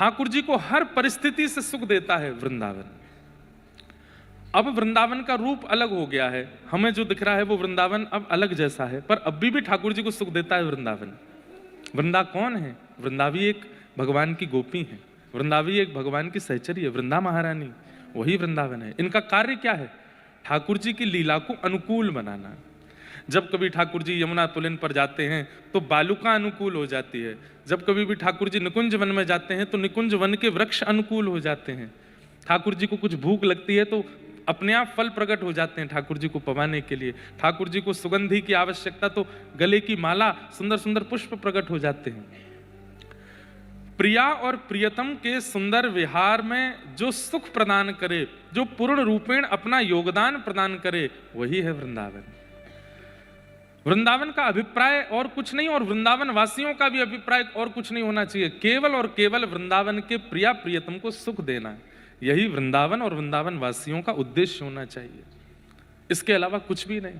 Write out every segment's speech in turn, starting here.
ठाकुर जी को हर परिस्थिति से सुख देता है वृंदावन। अब वृंदावन का रूप अलग हो गया है, हमें जो दिख रहा है वो वृंदावन अब अलग जैसा है, पर अभी भी ठाकुर जी को सुख देता है वृंदावन। वृंदा कौन है? वृंदावी एक भगवान की गोपी है, वृंदावी एक भगवान की सहचरी है, वृंदा महारानी, वही वृंदावन है। इनका कार्य क्या है? ठाकुर जी की लीला को अनुकूल बनाना। जब कभी ठाकुर जी यमुना पुलिन पर जाते हैं तो बालुका अनुकूल हो जाती है, जब कभी भी ठाकुर जी निकुंज वन में जाते हैं तो निकुंज वन के वृक्ष अनुकूल हो जाते हैं। ठाकुर जी को कुछ भूख लगती है तो अपने आप फल प्रकट हो जाते हैं ठाकुर जी को पवाने के लिए। ठाकुर जी को सुगंधि की आवश्यकता तो गले की माला, सुंदर सुंदर पुष्प प्रकट हो जाते हैं। प्रिया और प्रियतम के सुंदर विहार में जो सुख प्रदान करे, जो पूर्ण रूपेण अपना योगदान प्रदान करे, वही है वृंदावन। वृंदावन का अभिप्राय और कुछ नहीं, और वृंदावन वासियों का भी अभिप्राय और कुछ नहीं होना चाहिए, केवल और केवल वृंदावन के प्रिया प्रियतम को सुख देना, यही वृंदावन और वृंदावन वासियों का उद्देश्य होना चाहिए, इसके अलावा कुछ भी नहीं।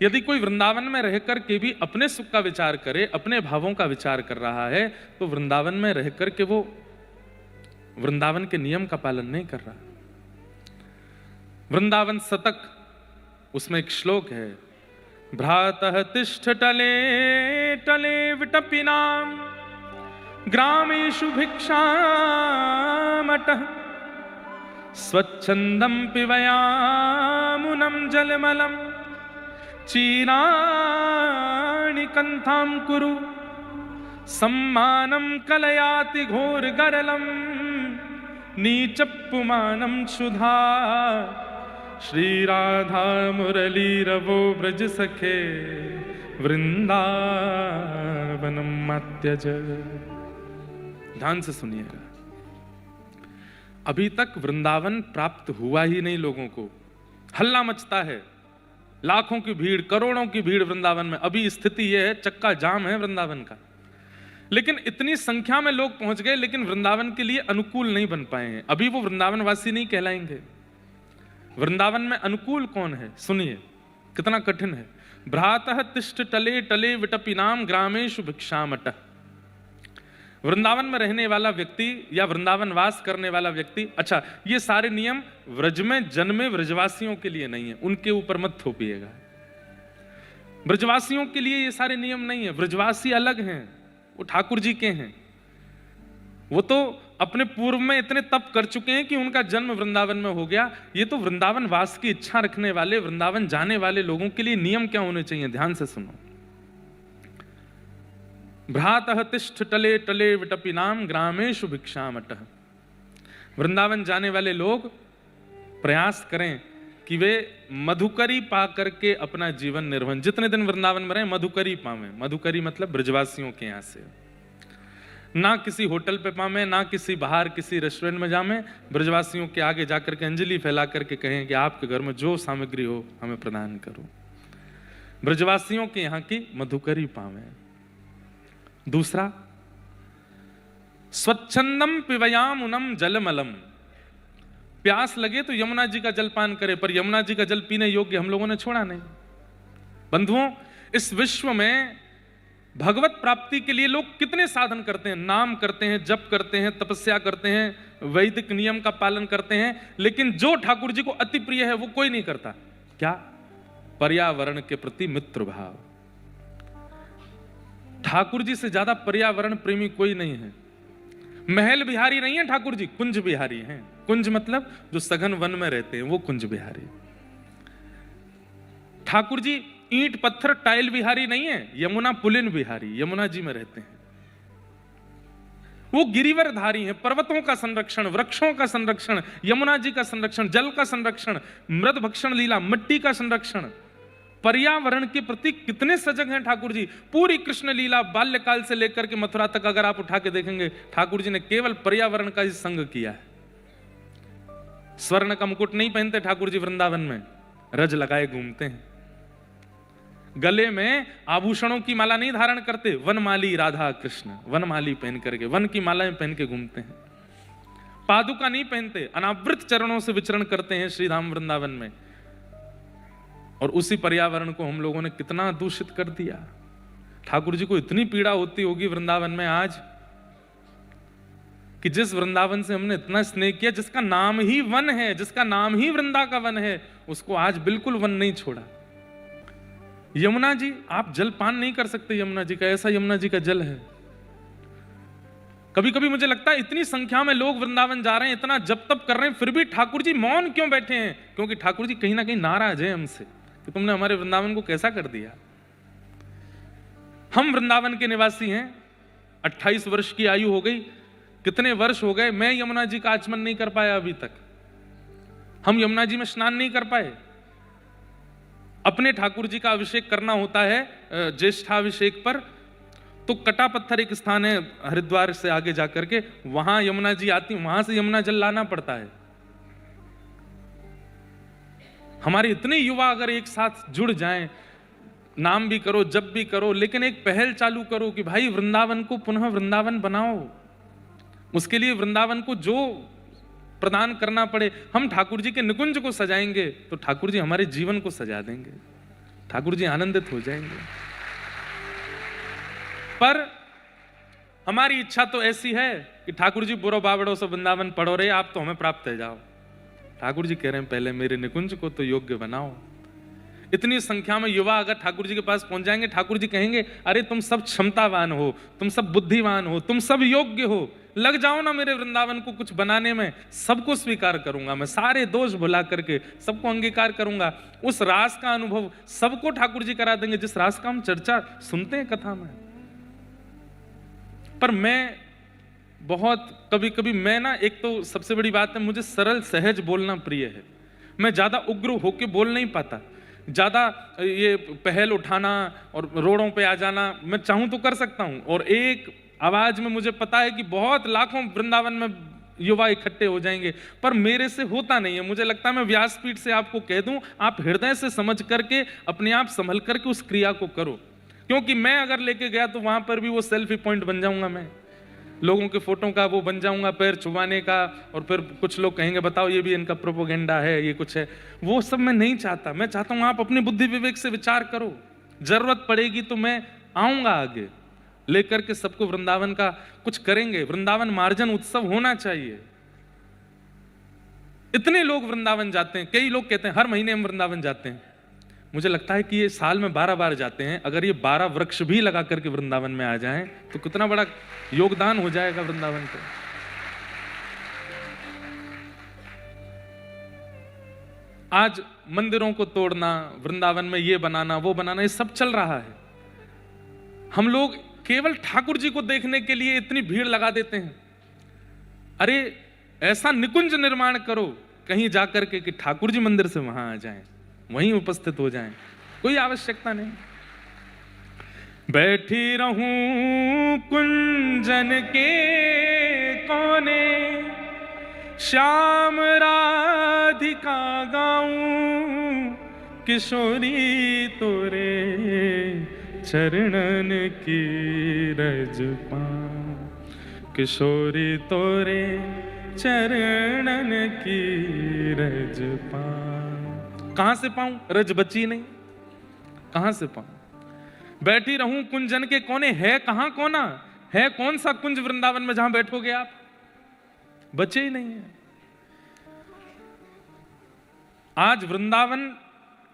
यदि कोई वृंदावन में रहकर के भी अपने सुख का विचार करे, अपने भावों का विचार कर रहा है, तो वृंदावन में रहकर के वो वृंदावन के नियम का पालन नहीं कर रहा। वृंदावन शतक, उसमें एक श्लोक है, भ्रातः तिष्ठ टले टले विटपिनाम ग्रामेषु भिक्षामटः स्वच्छंदं पिबयामुनं जलमलं चीराणि कंथां कुरु सम्मानं कलयाति घोरगरलं नीचपुमानं क्षुधा श्री राधा मुरली रवो ब्रज सखे वृंदावनम मत्यज। ध्यान से सुनिएगा, अभी तक वृंदावन प्राप्त हुआ ही नहीं लोगों को। हल्ला मचता है, लाखों की भीड़, करोड़ों की भीड़ वृंदावन में। अभी स्थिति यह है, चक्का जाम है वृंदावन का, लेकिन इतनी संख्या में लोग पहुंच गए, लेकिन वृंदावन के लिए अनुकूल नहीं बन पाए हैं। अभी वो वृंदावन वासी नहीं कहलाएंगे। वृंदावन में अनुकूल कौन है? सुनिए कितना कठिन है। भ्रातः तिष्ठ टले टले विटपिनाम ग्रामेषु भिक्षामटः। वृंदावन में रहने वाला व्यक्ति या वृंदावन वास करने वाला व्यक्ति, अच्छा ये सारे नियम व्रज में जन्मे व्रजवासियों के लिए नहीं है, उनके ऊपर मत थोपिएगा। ब्रजवासियों के लिए ये सारे नियम नहीं है, ब्रजवासी अलग हैं, वो ठाकुर जी के हैं। वो तो अपने पूर्व में इतने तप कर चुके हैं कि उनका जन्म वृंदावन में हो गया। ये तो वृंदावन वास की इच्छा रखने वाले, वृंदावन जाने वाले लोगों के लिए नियम क्या होने चाहिए, ध्यान से सुनो। भ्रातः तिष्ठ टले टले विटपिनाम ग्रामेषु भिक्षामटः। वृंदावन जाने वाले लोग प्रयास करें कि वे मधुकरी पा करके अपना जीवन निर्वहन, जितने दिन वृंदावन में रहे मधुकरी पावें। मधुकरी मतलब ब्रजवासियों के यहां से, ना किसी होटल पे पावे, ना किसी बाहर किसी रेस्टोरेंट में जामे, ब्रजवासियों के आगे जाकर के अंजलि फैला करके कहें कि आपके घर में जो सामग्री हो हमें प्रदान करो। ब्रजवासियों के यहाँ की मधुकरी पावे। दूसरा, स्वच्छंदम पिबयामुनं जलमलम। प्यास लगे तो यमुना जी का जल पान करे, पर यमुना जी का जल पीने योग्य हम लोगों ने छोड़ा नहीं। बंधुओं, इस विश्व में भगवत प्राप्ति के लिए लोग कितने साधन करते हैं, नाम करते हैं, जप करते हैं, तपस्या करते हैं, वैदिक नियम का पालन करते हैं, लेकिन जो ठाकुर जी को अति प्रिय है वो कोई नहीं करता। क्या? पर्यावरण के प्रति मित्र भाव। ठाकुर जी से ज्यादा पर्यावरण प्रेमी कोई नहीं है। महल बिहारी नहीं है ठाकुर जी, कुंज बिहारी हैं। कुंज मतलब जो सघन वन में रहते हैं वो कुंज बिहारी। ठाकुर जी ईंट पत्थर टाइल बिहारी नहीं है, यमुना पुलिन बिहारी, यमुना जी में रहते हैं। वो गिरिवरधारी हैं, पर्वतों का संरक्षण, वृक्षों का संरक्षण, यमुना जी का संरक्षण, जल का संरक्षण, मृद भक्षण लीला, मिट्टी का संरक्षण, पर्यावरण के प्रति कितने सजग हैं ठाकुर जी। पूरी कृष्ण लीला बाल्यकाल से लेकर के मथुरा तक अगर आप उठा के देखेंगे, ठाकुर जी ने केवल पर्यावरण का ही संग किया है। स्वर्ण का मुकुट नहीं पहनते ठाकुर जी वृंदावन में, रज लगाए घूमते हैं। गले में आभूषणों की माला नहीं धारण करते, वनमाली राधा कृष्ण वनमाली पहन करके, वन की मालाएं पहन के घूमते हैं। पादुका नहीं पहनते, अनावृत चरणों से विचरण करते हैं श्रीधाम वृंदावन में। और उसी पर्यावरण को हम लोगों ने कितना दूषित कर दिया। ठाकुर जी को इतनी पीड़ा होती होगी वृंदावन में आज। कि जिस वृंदावन से हमने इतना स्नेह किया, जिसका नाम ही वन है, जिसका नाम ही वृंदा का वन है, उसको आज बिल्कुल वन नहीं छोड़ा। यमुना जी, आप जल पान नहीं कर सकते यमुना जी का, ऐसा यमुना जी का जल है। कभी कभी मुझे लगता है इतनी संख्या में लोग वृंदावन जा रहे हैं, इतना जप तप कर रहे हैं, फिर भी ठाकुर जी मौन क्यों बैठे हैं? क्योंकि ठाकुर जी कहीं ना कहीं नाराज है हमसे कि तुमने हमारे वृंदावन को कैसा कर दिया। हम वृंदावन के निवासी हैं, 28 वर्ष की आयु हो गई, कितने वर्ष हो गए मैं यमुना जी का आचमन नहीं कर पाया अभी तक। हम यमुना जी में स्नान नहीं कर पाए। अपने ठाकुर जी का अभिषेक करना होता है ज्येष्ठाभिषेक पर, तो कटा पत्थर एक स्थान है हरिद्वार से आगे जाकर के, वहां यमुना जी आती, वहां से यमुना जल लाना पड़ता है। हमारे इतने युवा अगर एक साथ जुड़ जाएं, नाम भी करो, जप भी करो, लेकिन एक पहल चालू करो कि भाई वृंदावन को पुनः वृंदावन बनाओ। उसके लिए वृंदावन को जो प्रदान करना पड़े, हम ठाकुर जी के निकुंज को सजाएंगे तो ठाकुर जी हमारे जीवन को सजा देंगे, ठाकुर जी आनंदित हो जाएंगे। पर हमारी इच्छा तो ऐसी है कि ठाकुर जी बुरो बाबड़ों से वृंदावन पढ़ो रहे, आप तो हमें प्राप्त है जाओ। ठाकुर जी कह रहे हैं पहले मेरे निकुंज को तो योग्य बनाओ। इतनी संख्या में युवा अगर ठाकुर जी के पास पहुंच जाएंगे, ठाकुर जी कहेंगे अरे तुम सब क्षमतावान हो, तुम सब बुद्धिमान हो, तुम सब योग्य हो, लग जाओ ना मेरे वृंदावन को कुछ बनाने में, सबको स्वीकार करूंगा मैं, सारे दोष भुला करके सबको अंगीकार करूंगा। उस रास का अनुभव सबको ठाकुर जी करा देंगे जिस रास का हम चर्चा सुनते हैं कथा में। पर मैं बहुत कभी कभी मैं ना, एक तो सबसे बड़ी बात है मुझे सरल सहज बोलना प्रिय है। मैं ज्यादा उग्र होके बोल नहीं पाता, ज्यादा ये पहल उठाना और रोड़ों पे आ जाना मैं चाहूं तो कर सकता हूं, और एक आवाज में मुझे पता है कि बहुत लाखों वृंदावन में युवा इकट्ठे हो जाएंगे, पर मेरे से होता नहीं है। मुझे लगता है मैं व्यासपीठ से आपको कह दूं, आप हृदय से समझ करके अपने आप संभल करके उस क्रिया को करो, क्योंकि मैं अगर लेके गया तो वहां पर भी वो सेल्फी पॉइंट बन जाऊंगा, मैं लोगों के फोटो का वो बन जाऊंगा, पैर छुपाने का, और फिर कुछ लोग कहेंगे बताओ ये भी इनका प्रोपोगेंडा है, ये कुछ है। वो सब मैं नहीं चाहता। मैं चाहता हूं आप अपनी बुद्धि विवेक से विचार करो, जरूरत पड़ेगी तो मैं आऊंगा आगे लेकर के सबको वृंदावन का कुछ करेंगे। वृंदावन मार्जन उत्सव होना चाहिए। इतने लोग वृंदावन जाते हैं, कई लोग कहते हैं हर महीने हम वृंदावन जाते हैं। मुझे लगता है कि ये साल में 12 बार जाते हैं। अगर ये 12 वृक्ष भी लगा करके वृंदावन में आ जाएं तो कितना बड़ा योगदान हो जाएगा वृंदावन का। आज मंदिरों को तोड़ना, वृंदावन में ये बनाना वो बनाना, ये सब चल रहा है। हम लोग केवल ठाकुर जी को देखने के लिए इतनी भीड़ लगा देते हैं। अरे ऐसा निकुंज निर्माण करो कहीं जाकर के कि ठाकुर जी मंदिर से वहां आ जाएं, वहीं उपस्थित हो जाएं, कोई आवश्यकता नहीं। बैठी रहूं कुंजन के कोने, श्याम राधिका गाऊं, किशोरी तोरे चरणन की रज पाऊं, किशोरी तोरे चरणन की रज पाऊं। कहां से पाऊं? रज बची नहीं, कहां से पाऊं? बैठी रहूं कुंजन के कोने, है कहां कोना? है कौन सा कुंज वृंदावन में जहां बैठोगे आप? बचे ही नहीं है। आज वृंदावन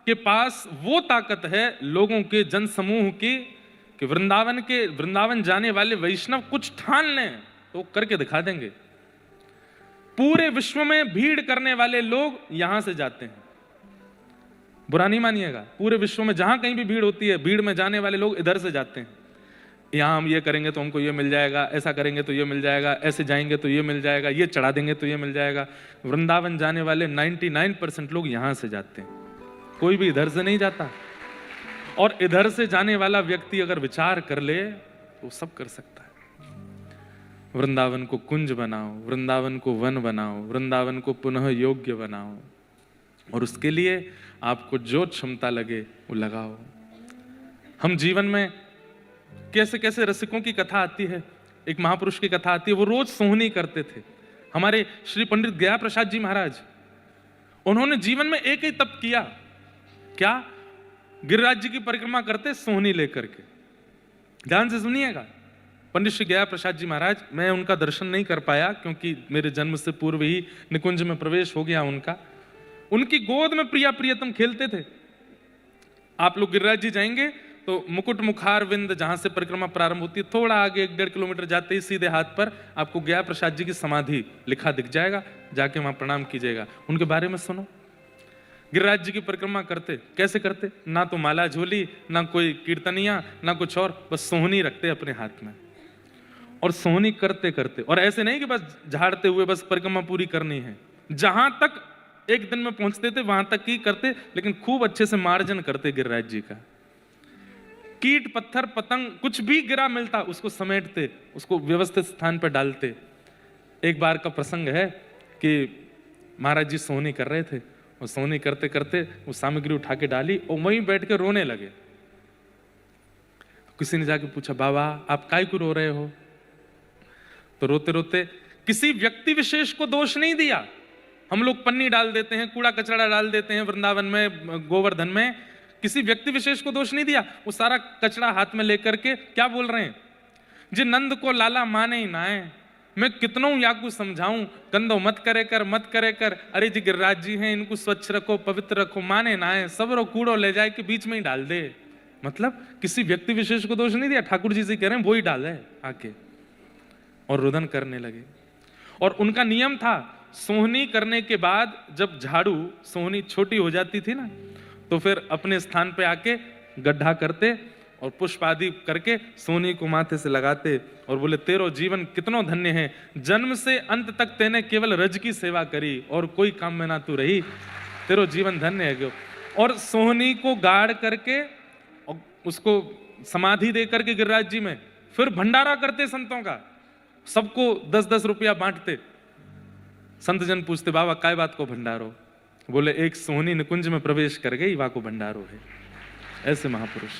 के पास वो ताकत है लोगों के जन समूह की कि वृंदावन जाने वाले वैष्णव कुछ ठान लें तो करके दिखा देंगे। पूरे विश्व में भीड़ करने वाले लोग यहां से जाते हैं, बुरा नहीं मानिएगा। पूरे विश्व में जहां कहीं भी भीड़ होती है, भीड़ में जाने वाले लोग इधर से जाते हैं। यहां हम ये करेंगे तो हमको ये मिल जाएगा, ऐसा करेंगे तो ये मिल जाएगा, ऐसे जाएंगे तो ये मिल जाएगा, ये चढ़ा देंगे तो ये मिल जाएगा। वृंदावन जाने वाले 99% लोग यहां से जाते हैं, कोई भी इधर से नहीं जाता। और इधर से जाने वाला व्यक्ति अगर विचार कर ले तो सब कर सकता है। वृंदावन को कुंज बनाओ, वृंदावन को वन बनाओ, वृंदावन को पुनः योग्य बनाओ, और उसके लिए आपको जो क्षमता लगे वो लगाओ। हम जीवन में कैसे कैसे रसिकों की कथा आती है। एक महापुरुष की कथा आती है, वो रोज सोहनी करते थे। हमारे श्री पंडित गया प्रसाद जी महाराज, उन्होंने जीवन में एक ही तप किया। क्या? गिरिराज जी की परिक्रमा करते सोहनी लेकर के। ध्यान से सुनिएगा। पंडित श्री गया प्रसाद जी महाराज, मैं उनका दर्शन नहीं कर पाया क्योंकि मेरे जन्म से पूर्व ही निकुंज में प्रवेश हो गया उनका। उनकी गोद में प्रिया प्रियतम खेलते थे। आप लोग गिरिराज जी जाएंगे तो मुकुट मुखार विंद जहां से परिक्रमा प्रारंभ होती है, थोड़ा आगे 1-1.5 किलोमीटर जाते ही सीधे हाथ पर आपको गया प्रसाद जी की समाधि लिखा दिख जाएगा, जाके वहां प्रणाम कीजिएगा। उनके बारे में सुनो। गिरिराज जी की परिक्रमा करते कैसे करते, ना तो माला झोली, ना कोई कीर्तनिया, ना कुछ और, बस सोहनी रखते अपने हाथ में और सोहनी करते करते, और ऐसे नहीं कि बस झाड़ते हुए बस परिक्रमा पूरी करनी है, जहां तक एक दिन में पहुंचते थे वहां तक ही करते, लेकिन खूब अच्छे से मार्जन करते गिरिराज जी का। कीट पत्थर पतंग कुछ भी गिरा मिलता उसको समेटते, उसको व्यवस्थित स्थान पर डालते। एक बार का प्रसंग है कि महाराज जी सोहनी कर रहे थे और सोहनी करते करते वो सामग्री उठा के डाली और वहीं बैठ के रोने लगे। किसी ने जाके पूछा, बाबा आप काहे को रो रहे हो? तो रोते रोते किसी व्यक्ति विशेष को दोष नहीं दिया। हम लोग पन्नी डाल देते हैं, कूड़ा कचरा डाल देते हैं वृंदावन में, गोवर्धन में, किसी व्यक्ति विशेष को दोष नहीं दिया। वो सारा कचरा हाथ में लेकर के क्या बोल रहे हैं, जे नंद को लाला माने ही नाए, मैं कितनों याकू समझाऊं, कंधो मत करे कर, मत करे कर, अरे जी गिरिराज जी हैं, इनको स्वच्छ रखो, पवित्र रखो, माने नाए, सब रो कूड़ो ले जाए के बीच में ही डाल दे। मतलब किसी व्यक्ति विशेष को दोष नहीं दिया, ठाकुर जी से कह रहे हैं वो ही डाल है आके, और रुदन करने लगे। और उनका नियम था, सोहनी करने के बाद जब झाड़ू सोहनी छोटी हो जाती थी ना, तो फिर अपने स्थान पे आके गड्ढा करते और पुष्प आदि करके सोहनी को माथे से लगाते और बोले, तेरो जीवन कितनो धन्य है, जन्म से अंत तक तेने केवल रज की सेवा करी और कोई काम में ना तू रही, तेरो जीवन धन्य है क्यों। और सोहनी को गाड़ करके और उसको समाधि दे करके गिरिराज जी में फिर भंडारा करते संतों का, सबको 10-10 रुपया बांटते। संत जन पूछते, बाबा काय बात को भंडारो? बोले, एक सोहनी निकुंज में प्रवेश कर गई, वहां को भंडारो है। ऐसे महापुरुष,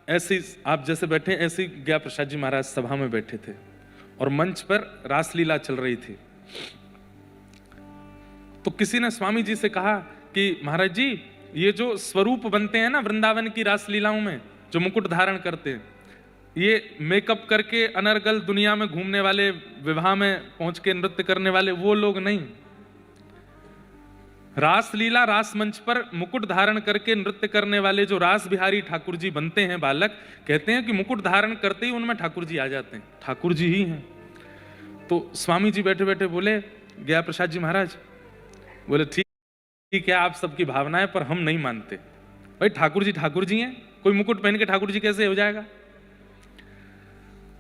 ऐसे आप जैसे बैठे, ऐसे गया प्रसाद जी महाराज सभा में बैठे थे और मंच पर रासलीला चल रही थी। तो किसी ने स्वामी जी से कहा कि महाराज जी, ये जो स्वरूप बनते हैं ना वृंदावन की रासलीलाओं में, जो मुकुट धारण करते हैं, ये मेकअप करके अनर्गल दुनिया में घूमने वाले, विवाह में पहुंच के नृत्य करने वाले वो लोग नहीं। रासलीला रास मंच पर मुकुट धारण करके नृत्य करने वाले जो रास बिहारी ठाकुर जी बनते हैं बालक, कहते हैं कि मुकुट धारण करते ही उनमें ठाकुर जी आ जाते हैं, ठाकुर जी ही हैं। तो स्वामी जी बैठे बैठे बोले, गया प्रसाद जी महाराज बोले, ठीक है आप सबकी भावना है, पर हम नहीं मानते। भाई ठाकुर जी हैं, कोई मुकुट पहन के ठाकुर जी कैसे हो जाएगा?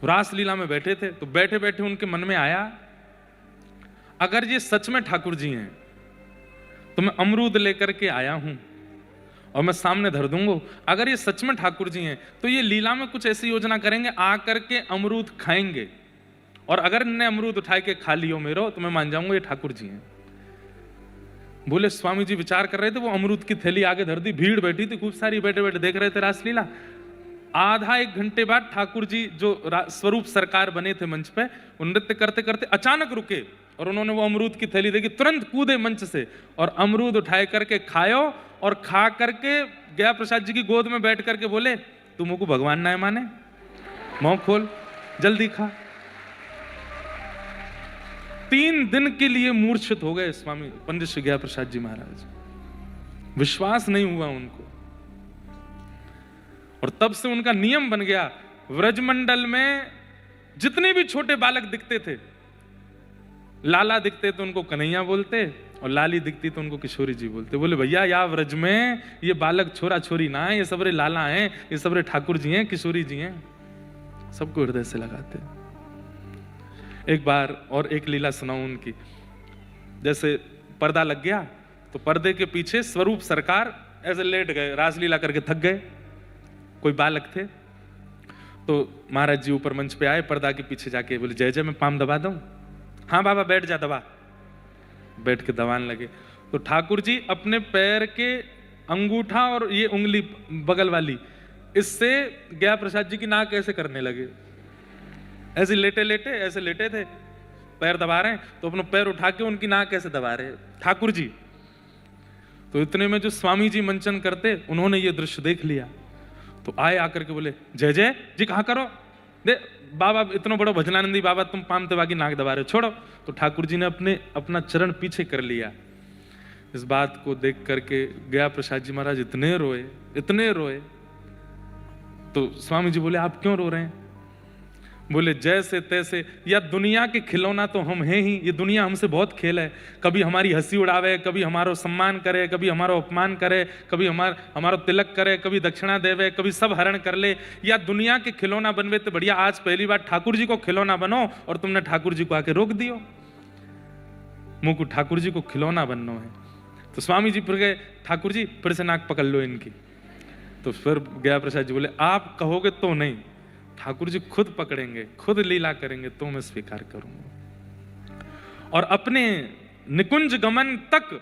रासलीला में बैठे थे तो बैठे बैठे उनके मन में आया, अगर ये सच में ठाकुर जी हैं तो मैं अमरूद लेकर के आया हूं और मैं सामने धर दूंगा। अगर ये सच में ठाकुर जी हैं तो ये लीला में कुछ ऐसी योजना करेंगे, आकर के अमरूद खाएंगे, और अगर इन्हें अमरूद उठा के खा लियो मेरो तो मैं मान जाऊंगा ये ठाकुर जी हैं। बोले, स्वामी जी विचार कर रहे थे, वो अमरूद की थैली आगे धर दी, भीड़ बैठी थी खूब सारी, बैठे बैठे देख रहे थे रासलीला। आधा 1 घंटे बाद ठाकुर जी जो स्वरूप सरकार बने थे मंच पे, नृत्य करते करते अचानक रुके और उन्होंने वो अमरूद की थैली देखी, तुरंत कूदे मंच से और अमरूद उठाए करके खायो, और खा करके गया प्रसाद जी की गोद में बैठ करके बोले, तुम को भगवान ना माने, मुंह खोल जल्दी खा। 3 दिन के लिए मूर्छित हो गए स्वामी पंडित श्री गया प्रसाद जी महाराज, विश्वास नहीं हुआ उनको। और तब से उनका नियम बन गया, व्रजमंडल में जितने भी छोटे बालक दिखते थे, लाला दिखते तो उनको कन्हैया बोलते और लाली दिखती तो उनको किशोरी जी बोलते। बोले, भैया या व्रज में ये बालक छोरा छोरी ना है, ये सबरे लाला हैं, ये सबरे ठाकुर जी हैं, किशोरी जी हैं, सबको हृदय से लगाते। एक बार और एक लीला सुनाऊं उनकी। जैसे पर्दा लग गया तो पर्दे के पीछे स्वरूप सरकार ऐसे लेट गए, रासलीला करके थक गए, कोई बालक थे, तो महाराज जी ऊपर मंच पे आए, पर्दा के पीछे जाके बोले, जय जय मैं पाम दबा दूं? हाँ बाबा बैठ जा, दबा। बैठ के दबाने लगे तो ठाकुर जी अपने पैर के अंगूठा और ये उंगली बगल वाली, इससे गया प्रसाद जी की नाक ऐसे करने लगे, ऐसे लेटे लेटे ऐसे लेटे थे, पैर दबा रहे हैं तो अपना पैर उठा के उनकी नाक ऐसे दबा रहे ठाकुर जी। तो इतने में जो स्वामी जी मंचन करते, उन्होंने ये दृश्य देख लिया तो आए, आकर के बोले, जय जय जी कहाँ करो, दे बाबा इतना बड़ा भजनानंदी बाबा तुम पामते बागी नाक दबा रहे हो, छोड़ो। तो ठाकुर जी ने अपना चरण पीछे कर लिया। इस बात को देख करके गया प्रसाद जी महाराज इतने रोए। तो स्वामी जी बोले आप क्यों रो रहे हैं? बोले जैसे तैसे, या दुनिया के खिलौना तो हम हैं ही, ये दुनिया हमसे बहुत खेल है, कभी हमारी हंसी उड़ावे, कभी हमारो सम्मान करे, कभी हमारो अपमान करे, कभी हमारो तिलक करे, कभी दक्षिणा देवे, कभी सब हरण कर ले, या दुनिया के खिलौना बनवे तो बढ़िया। आज पहली बार ठाकुर जी को खिलौना बनो और तुमने ठाकुर जी को आके रोक दियो। मुझको ठाकुर जी को खिलौना बनना है। तो स्वामी जी फिर गए, ठाकुर जी फिर से नाक पकड़ लो इनकी। तो फिर गया प्रसाद जी बोले आप कहोगे तो नहीं, ठाकुर जी खुद पकड़ेंगे, खुद लीला करेंगे तो मैं स्वीकार करूंगा। और अपने निकुंज गमन तक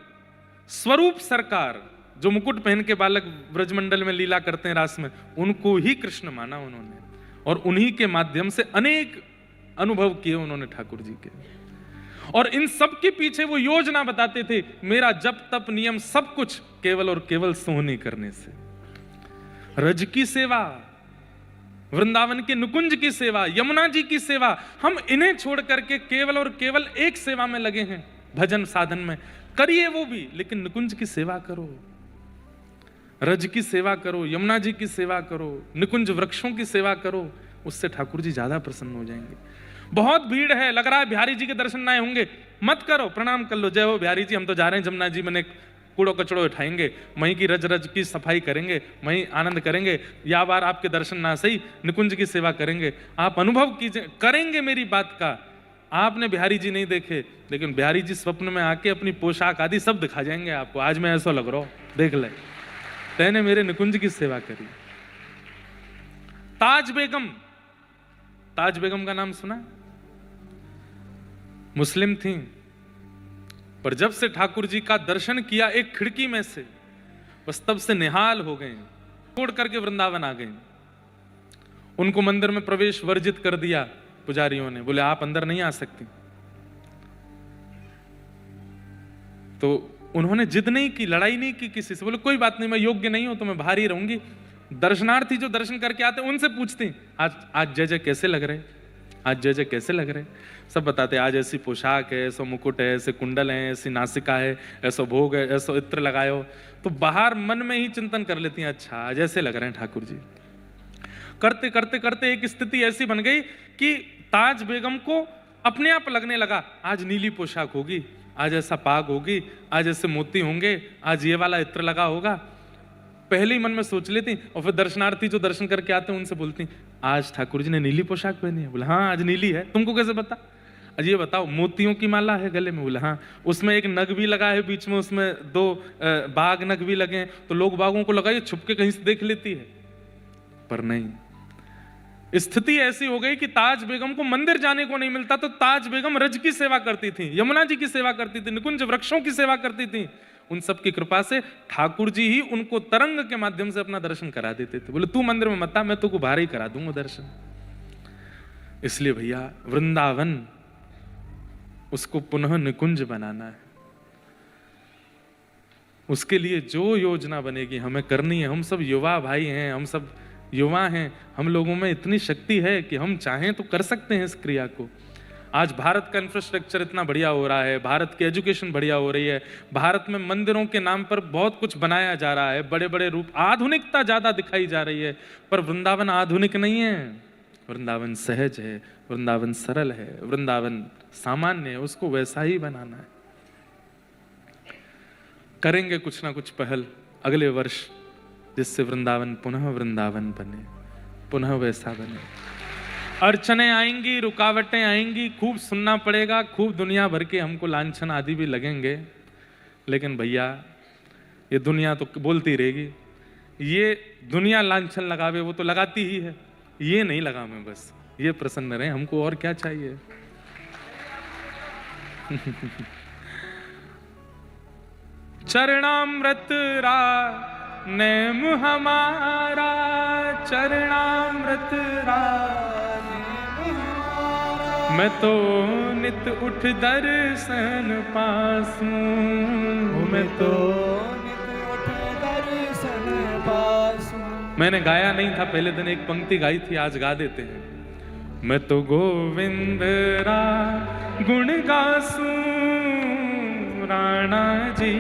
स्वरूप सरकार, जो मुकुट पहन के बालक ब्रजमंडल में लीला करते हैं रास में, उनको ही कृष्ण माना उन्होंने, और उन्हीं के माध्यम से अनेक अनुभव किए उन्होंने ठाकुर जी के। और इन सब के पीछे वो योजना बताते थे, मेरा जप तप नियम सब कुछ केवल और केवल सोहनी करने से। रज की सेवा, वृंदावन के नुकुंज की सेवा, यमुना जी की सेवा, हम इन्हें छोड़ करके केवल और केवल एक सेवा में लगे हैं, भजन साधन में। करिए वो भी, लेकिन नुकुंज की सेवा करो, रज की सेवा करो, यमुना जी की सेवा करो, निकुंज वृक्षों की सेवा करो, उससे ठाकुर जी ज्यादा प्रसन्न हो जाएंगे। बहुत भीड़ है, लग रहा है बिहारी जी के दर्शन ना होंगे, मत करो, प्रणाम कर लो, जय हो बिहारी जी, हम तो जा रहे हैं जमुना जी में, कूड़ो कचड़ो उठाएंगे, वहीं की रज रज की सफाई करेंगे, वहीं आनंद करेंगे, या बार आपके दर्शन ना सही निकुंज की सेवा करेंगे। आप अनुभव कीजिए, करेंगे मेरी बात का। आपने बिहारी जी नहीं देखे, लेकिन बिहारी जी स्वप्न में आके अपनी पोशाक आदि सब दिखा जाएंगे आपको। आज मैं ऐसा लग रहा हूं, देख ले, तैने मेरे निकुंज की सेवा करी। ताज बेगम, ताज बेगम का नाम सुना? मुस्लिम थी, पर जब से ठाकुर जी का दर्शन किया एक खिड़की में से, बस तब से निहाल हो गए, छोड़ करके वृंदावन आ गए। उनको मंदिर में प्रवेश वर्जित कर दिया पुजारियों ने, बोले आप अंदर नहीं आ सकती। तो उन्होंने जिद नहीं की, लड़ाई नहीं की किसी से, बोले कोई बात नहीं, मैं योग्य नहीं हूं तो मैं बाहर ही रहूंगी। दर्शनार्थी जो दर्शन करके आते उनसे पूछते आज जय जय कैसे लग रहे, आज जय जय कैसे लग रहे, सब बताते आज ऐसी पोशाक है, ऐसा मुकुट है, ऐसे कुंडल है, ऐसी नासिका है, ऐसा भोग है, ऐसा इत्र लगाए हो। तो बाहर मन में ही चिंतन कर लेती हैं, अच्छा आज ऐसे लग रहे हैं ठाकुर जी। करते करते करते एक स्थिति ऐसी बन गई कि ताज बेगम को अपने आप लगने लगा आज नीली पोशाक होगी, आज ऐसा पाग होगी, आज ऐसे मोती होंगे, आज ये वाला इत्र लगा होगा। पहले ही मन में सोच लेती, और फिर दर्शनार्थी जो दर्शन करके आते हैं उनसे बोलती आज ठाकुर जी ने नीली पोशाक पहनी है। बोला हाँ आज नीली है, तुमको कैसे पता? आज ये बताओ, मोतियों की माला है गले में? बोला हाँ। उसमें एक नग भी लगा है बीच में, उसमें 2 बाघ नग भी लगे हैं, तो लोग बाघों को लगाइए छुपके कहीं से देख लेती है, पर नहीं। स्थिति ऐसी हो गई कि ताज बेगम को मंदिर जाने को नहीं मिलता, तो ताज बेगम रज की सेवा करती थी, यमुना जी की सेवा करती थी, निकुंज वृक्षों की सेवा करती थी। उन सब की कृपा से ठाकुर जी ही उनको तरंग के माध्यम से अपना दर्शन करा देते थे। बोले तू मंदिर में मत आ, मैं तुझको बाहर ही करा दूंगा दर्शन। इसलिए भैया वृंदावन उसको पुनः निकुंज बनाना है, उसके लिए जो योजना बनेगी हमें करनी है। हम सब युवा भाई हैं, हम सब युवा हैं, हम लोगों में इतनी शक्ति है कि हम चाहें तो कर सकते हैं इस क्रिया को। आज भारत का इंफ्रास्ट्रक्चर इतना बढ़िया हो रहा है, भारत की एजुकेशन बढ़िया हो रही है, भारत में मंदिरों के नाम पर बहुत कुछ बनाया जा रहा है, बड़े बड़े रूप, आधुनिकता ज्यादा दिखाई जा रही है। पर वृंदावन आधुनिक नहीं है, वृंदावन सहज है, वृंदावन सरल है, वृंदावन सामान्य है, उसको वैसा ही बनाना है। करेंगे कुछ ना कुछ पहल अगले वर्ष, जिससे वृंदावन पुनः वृंदावन बने, पुनः वैसा बने। अड़चने आएंगी, रुकावटें आएंगी, खूब सुनना पड़ेगा, खूब दुनिया भर के हमको लांछन आदि भी लगेंगे, लेकिन भैया ये दुनिया तो बोलती रहेगी। ये दुनिया लांछन लगावे वो तो लगाती ही है, ये नहीं लगा मैं, बस ये प्रसन्न रहे, हमको और क्या चाहिए। चरणामृत रा नेम हमारा, चरणामृत रा मैं तो नित उठ दर्शन पासूं, मैं तो नित उठ दर्शन पासूं। मैंने गाया नहीं था, पहले दिन एक पंक्ति गाई थी, आज गा देते हैं। मैं तो गोविंद रा गुण गासूं, राणा जी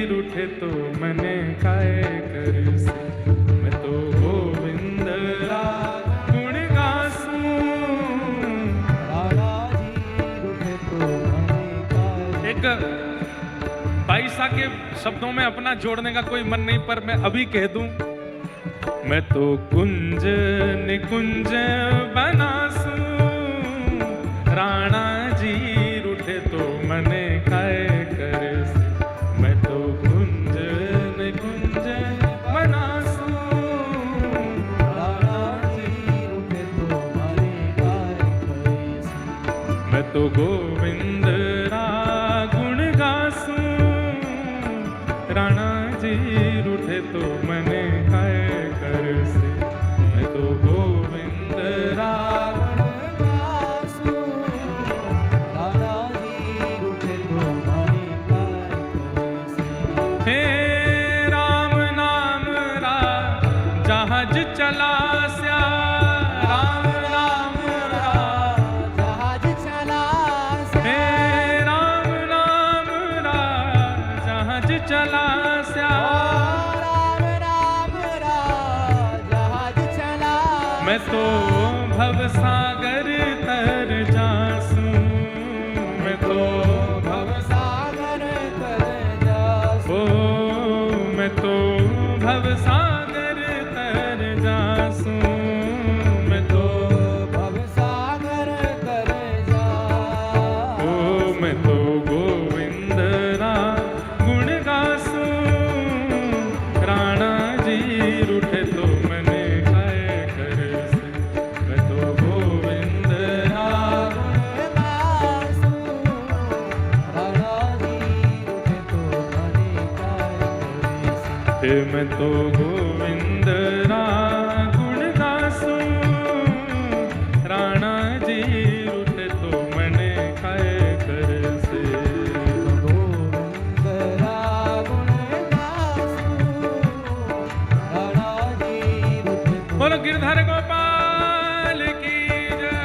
रूठे तो मने काय करसे। मैं तो गोविंद रा गुण गासूं, राणा जी रूठे तो मने काय। एक बाईसा के शब्दों में अपना जोड़ने का कोई मन नहीं, पर मैं अभी कह दूं, मैं तो कुंज निकुंज बनासूं, राणा जी रूठे तो मने काय करसे। मैं तो कुंज निकुंज बनासूं, राणा जी रूठे तो मने काय करसे। मैं तो गोविंद रा गुण गासूं, राणा जी रूठे तो मने काय करसे। मैं तो गोविंद रा गुण गासूं, राणा जी रूठे तो मने काय करसे। हे राम नाम रा जहाज चलास्या, राम नाम रा जहाज चलास्या। हे राम नाम रा जहाज चलास्या। राम राम रा जहाज चला। मैं तो भव सागर तर जासूं, मैं तो भव सागर तर जासूं। ओ मैं तो भव सागर तर जासूं, मैं तो भव सागर तर जासूं। ओ मैं तो गोविंद रा गुण गासूं, राणा जी रूठे तो मने काय करसे। मैं तो गोविंद रा गुण गासूं, राणा जी रूठे तो मने काय करसे। हे मैं तो गोविंद रा गुण गासूं, राणा जी रूठे तो मने काय करसे। गोविंद रा गुण गासूं, राणा जी रूठे तो। बोलो गिरधर गोपाल की जय।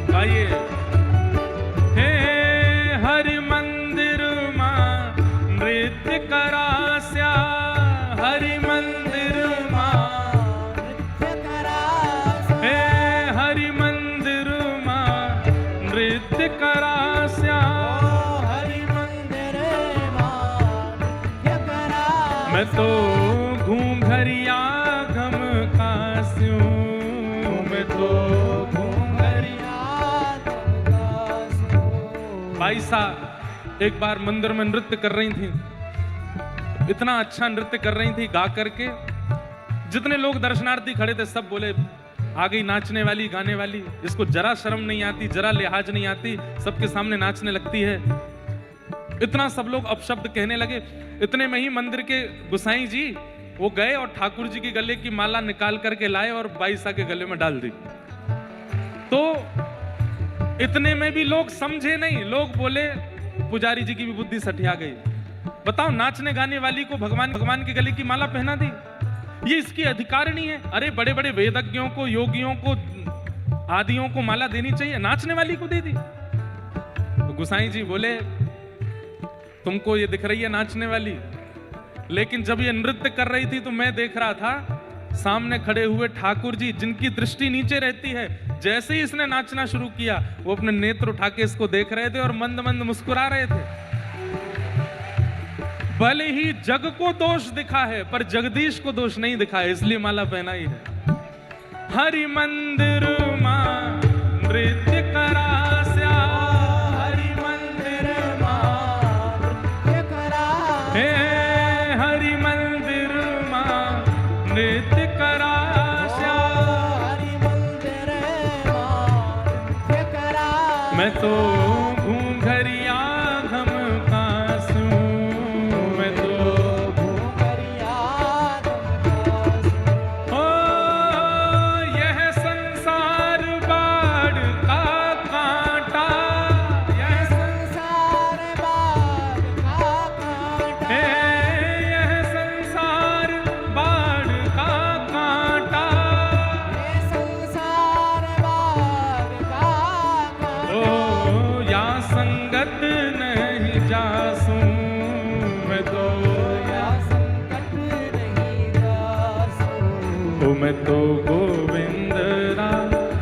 गाइए। हे हरि मंदिर मां नृत्य करास्या, हरि मंदिर मां। नृत्य करास्या। हे हरि मंदिर मां नृत्य करास्या। ओ हरि मंदिर मां नृत्य करास्या। मैं तो घूंघरिया घम कास्यूं, मैं तो घूंघरिया। बाईसा एक बार मंदिर में नृत्य कर रही थी, इतना अच्छा नृत्य कर रही थी गा करके, जितने लोग दर्शनार्थी खड़े थे सब बोले आ गई नाचने वाली गाने वाली, इसको जरा शर्म नहीं आती, जरा लिहाज नहीं आती, सबके सामने नाचने लगती है। इतना सब लोग अपशब्द कहने लगे। इतने में ही मंदिर के गुसाई जी वो गए और ठाकुर जी के गले की माला निकाल करके लाए और बाईसा के गले में डाल दी। तो इतने में भी लोग समझे नहीं, लोग बोले पुजारी जी की भी बुद्धि सठिया गई। बताओ, नाचने गाने वाली को भगवान के गले की माला पहना दी, ये इसकी अधिकारिणी है। अरे बड़े बड़े वेदज्ञों को, योगियों को, आदियों को माला देनी चाहिए, नाचने वाली को दे दी। तो गुसाई जी बोले तुमको ये दिख रही है नाचने वाली, लेकिन जब ये नृत्य कर रही थी तो मैं देख रहा था सामने खड़े हुए ठाकुर जी, जिनकी दृष्टि नीचे रहती है, जैसे ही इसने नाचना शुरू किया वो अपने नेत्र उठा के इसको देख रहे थे और मंद मंद मुस्कुरा रहे थे। भले ही जग को दोष दिखा है पर जगदीश को दोष नहीं दिखा है, इसलिए माला पहनाई है। हरि मंदिर मां नृत्य करास्या, हरि मंदिर मां नृत्य करास्या, हे हरि मंदिर मां नृत्य करास्या। हरि मंदिर मां नृत्य करास्या। मैं तो घूंघरिया घमकासूं, मैं तो घूंघरिया घमकासूं। ओ यह संसार बाढ़ का कांटा, यह संसार बाढ़ का कांटा, हे यह संसार बाढ़ का कांटा। यह संसार बाढ़ का कांटा। ओ या संगत नहीं जासूं, मैं तो या संकट नहीं जासूं। ओ मैं तो गोविंद रा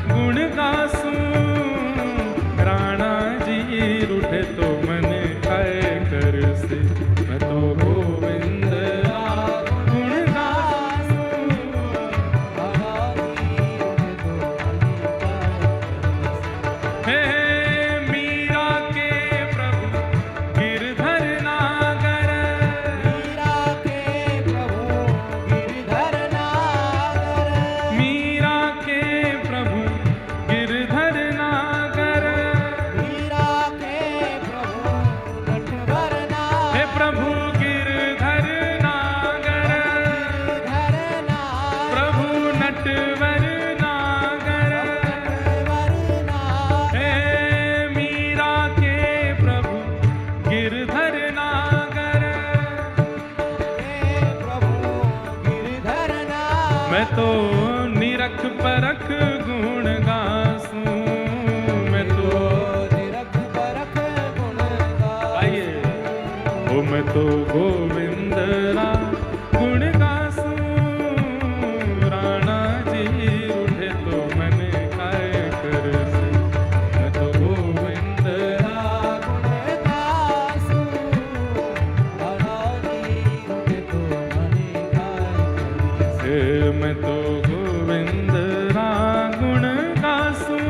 गुण गासूं। राणा जी रूठे तो मन काय कर से, मैं तो गोविंद रा गुण गासूं। हे मीरा के प्रभु गिरधर नागर, मीरा के प्रभु गिरधर नागर, मीरा के प्रभु गिरधर नागर। मीरा के प्रभु नटवर हे नागर, प्रभु गिरधर नागर, गिरधर नागर, प्रभु नटवर नागर। नटवर नागर, हे मीरा के प्रभु गिरधर नागर। हे प्रभु गिरधर नागर। मैं तो निरख परख गुण गासूं, मैं तो निरख परख गुण गासूं। आइए ओ मैं तो गोविंद रा गुण गासूं। राणा जी उठे तो मन काय कर से, मैं तो गोविंद रा गुण गासूं। रानी उठे तो मने गाय से, मैं तो गोविंद रा गुण गासूं।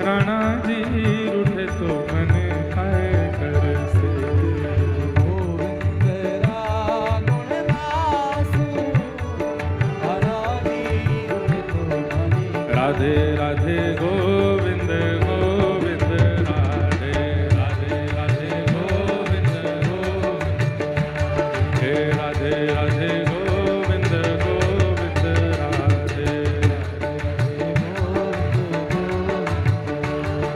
राणा जी उठे तो मन काय कर से। गोविंद गुण गासूं। रानी उठे तो मने राधे राधे गोविंद गोविंद राधे राधे राधे गोविंद गोविंद, हे राधे राधे गोविंद गोविंद राधे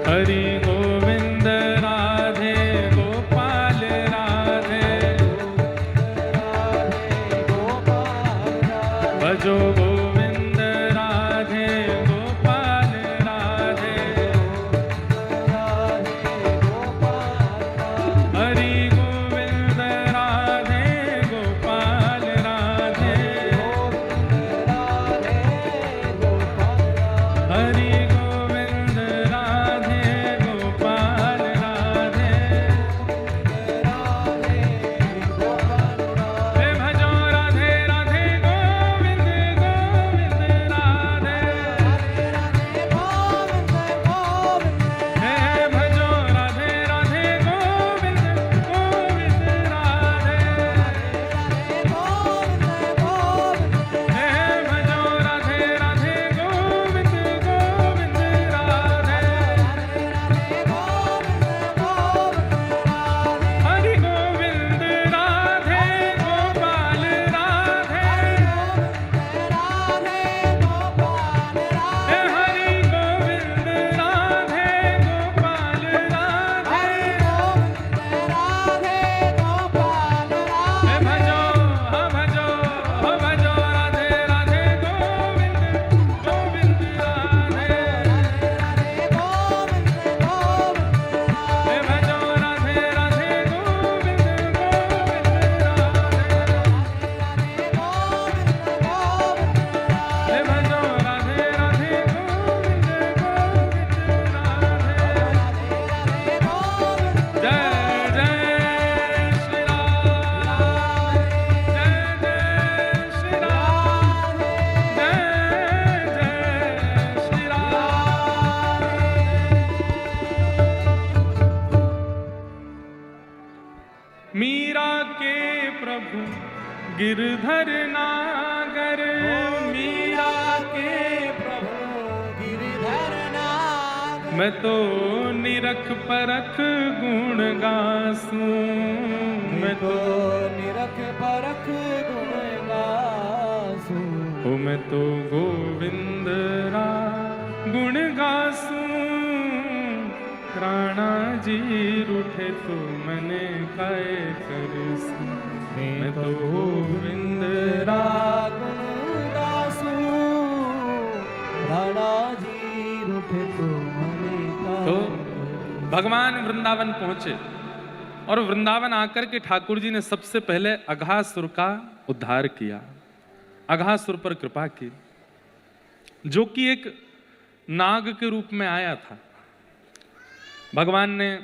हरि गोविंद राधे गोपाल राधे, भजो गोविंद राधे गोपाल राधे। हरि गोविंद राधे गोपाल राधे, हरि गोविंद राधे गोपाल प्रभु गिरधर नागर, मीरा के प्रभु गिरधर नागर। मैं तो निरख परख गुण गासूं, मैं तो निरख परख गुण गासूं। ओ मैं तो गोविंद रा गुण गासूं। राणा जी रूठे तो मने काय करसूं, मैं तो गोविंद रा गुण गासूं। राणा जी रूठे तो मने काय। तो भगवान वृंदावन पहुंचे और वृंदावन आकर के ठाकुर जी ने सबसे पहले अघासुर का उद्धार किया, अघासुर पर कृपा की, जो कि एक नाग के रूप में आया था। भगवान ने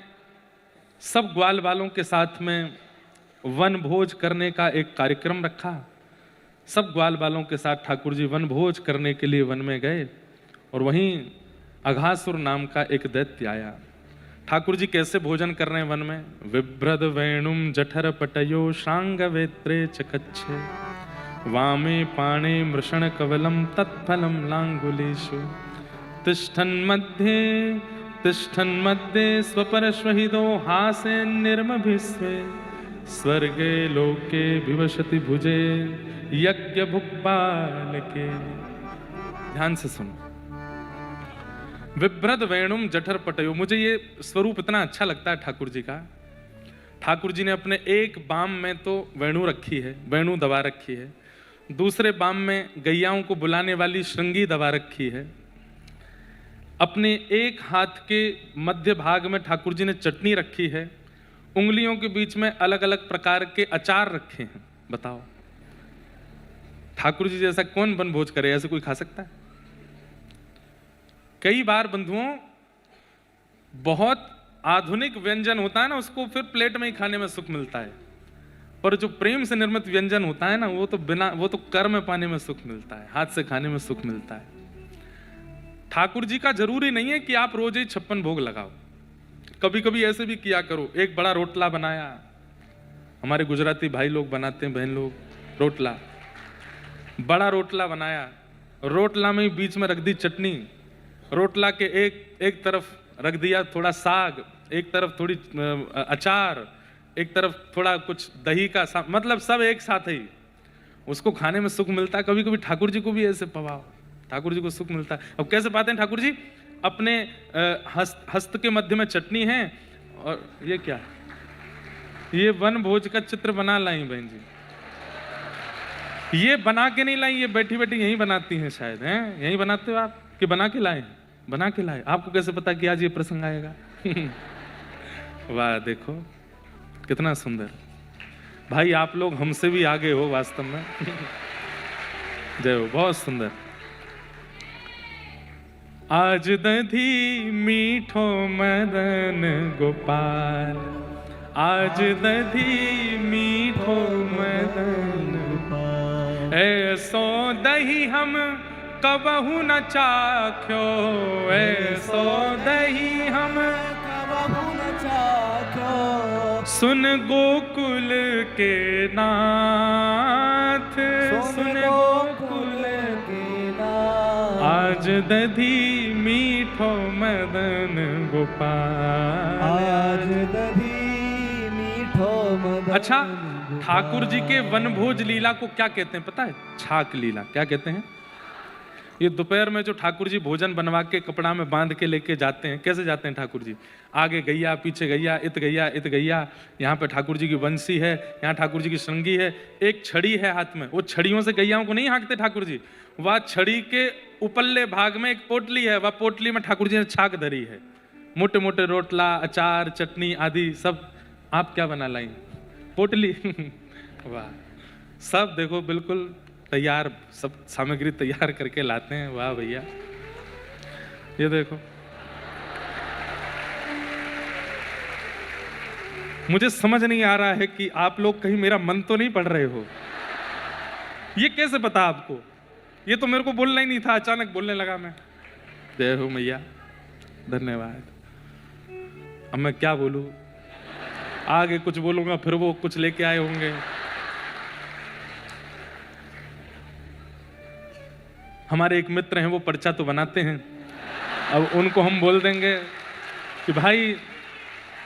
सब ग्वाल वालों के साथ में वन भोज करने का एक कार्यक्रम रखा। सब ग्वाल वालों के साथ ठाकुर जी वन भोज करने के लिए वन में गए और वहीं अघासुर नाम का एक दैत्य आया। ठाकुर जी कैसे भोजन कर रहे हैं वन में? विभ्रद वेणुम जठर पटयो श्रांग वेत्रे चकच्छे, वामे पाणे मृषण कवलम तत्फलम लांगुलेषु, तिष्ठन् मध्ये स्वपरश्वहितो हासे निर्मभिस्वे, स्वर्गे लोके विवशति भुजे यज्ञ भुक्पाल के। ध्यान से सुनो। विभ्रद वेणुम जठर पटयो, मुझे ये स्वरूप इतना अच्छा लगता है ठाकुर जी का। ठाकुर जी ने अपने एक बाम में तो वेणु रखी है, वेणु दबा रखी है, दूसरे बाम में गैयाओं को बुलाने वाली श्रृंगी दबा रखी है, अपने एक हाथ के मध्य भाग में ठाकुर जी ने चटनी रखी है, उंगलियों के बीच में अलग अलग प्रकार के अचार रखे हैं। बताओ, ठाकुर जी जैसा कौन वन भोज करे? ऐसे कोई खा सकता है? कई बार बंधुओं, बहुत आधुनिक व्यंजन होता है ना, उसको फिर प्लेट में ही खाने में सुख मिलता है, पर जो प्रेम से निर्मित व्यंजन होता है ना, वो तो कर में पाने में सुख मिलता है, हाथ से खाने में सुख मिलता है। ठाकुर जी का जरूरी नहीं है कि आप रोज ही 56 भोग लगाओ, कभी कभी ऐसे भी किया करो। एक बड़ा रोटला बनाया, हमारे गुजराती भाई लोग बनाते हैं, बहन लोग, रोटला, बड़ा रोटला बनाया, रोटला में बीच में रख दी चटनी, रोटला के एक तरफ रख दिया थोड़ा साग, एक तरफ थोड़ी अचार, एक तरफ थोड़ा कुछ दही का मतलब सब एक साथ ही, उसको खाने में सुख मिलता है। कभी कभी ठाकुर जी को भी ऐसे पवाओ, ठाकुर जी को सुख मिलता है। अब कैसे पाते हैं ठाकुर जी? अपने हस्त के मध्य में चटनी है, और ये क्या, ये वन भोज का चित्र बना लाई बहन जी, ये बना के नहीं लाई, ये बैठी बैठी यहीं बनाती हैं शायद, हैं? यहीं बनाते हो आप कि बना के लाए? बना के लाए। आपको कैसे पता कि आज ये प्रसंग आएगा? वाह, देखो कितना सुंदर भाई, आप लोग हमसे भी आगे हो वास्तव में। जय हो, बहुत सुंदर। आज दधी मीठो मदन गोपाल, आज दधी मीठो मदन गोपाल, ऐसो दही हम कबहू न चाख्यो, ऐसो दही हम कबहू न चाख्यो। सुन गोकुल के नाथ, सुन गोकुल के नाथ, आज दधी मीठो मदन गोपाल, आज दधी मीठो मदन। अच्छा, ठाकुर जी के वनभोज लीला को क्या कहते हैं पता है? छाक लीला। क्या कहते हैं? ये दोपहर में जो ठाकुर जी भोजन बनवा के कपड़ा में बांध के लेके जाते हैं, कैसे जाते हैं ठाकुर जी? आगे गैया, पीछे गैया, इत गैया, इत गैया। यहाँ पे ठाकुर जी की बंसी है, यहाँ ठाकुर जी की श्रृंगी है, एक छड़ी है हाथ में। वो छड़ियों से गैयाओं को नहीं हाँकते ठाकुर जी, वह छड़ी के उपल्ले भाग में एक पोटली है, वह पोटली में ठाकुर जी ने छाक धरी है, मोटे मोटे रोटला, अचार, चटनी आदि सब। आप क्या बना लाई? पोटली। वाह, सब देखो बिल्कुल तैयार, सब सामग्री तैयार करके लाते हैं। वाह भैया, ये देखो। मुझे समझ नहीं आ रहा है कि आप लोग कहीं मेरा मन तो नहीं पढ़ रहे हो। ये कैसे पता आपको? ये तो मेरे को बोलना ही नहीं था, अचानक बोलने लगा मैं। जय हो मैया, धन्यवाद। अब मैं क्या बोलूं? आगे कुछ बोलूंगा फिर वो कुछ लेके आए होंगे, हमारे एक मित्र हैं, वो पर्चा तो बनाते हैं। अब उनको हम बोल देंगे कि भाई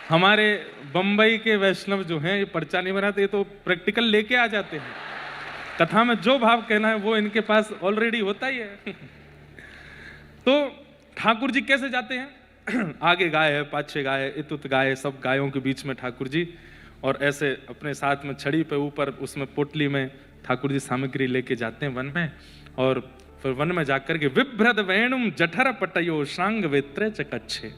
हमारे बंबई के वैष्णव जो हैं ये पर्चा नहीं बनाते, ये तो प्रैक्टिकल लेके आ जाते हैं। कथा में जो भाव कहना है वो इनके पास ऑलरेडी होता ही है। तो ठाकुर जी कैसे जाते हैं? आगे गाय है, पाछे गाय है, इतुत गाय है, सब गायों के बीच में ठाकुर जी, और ऐसे अपने साथ में छड़ी पे ऊपर उसमें पोटली में ठाकुर जी सामग्री लेके जाते हैं वन में। और फिर वन में जाकर के विभ्रद वेणुम जठर पटयो श्रांग वेत्रे चकच्छे,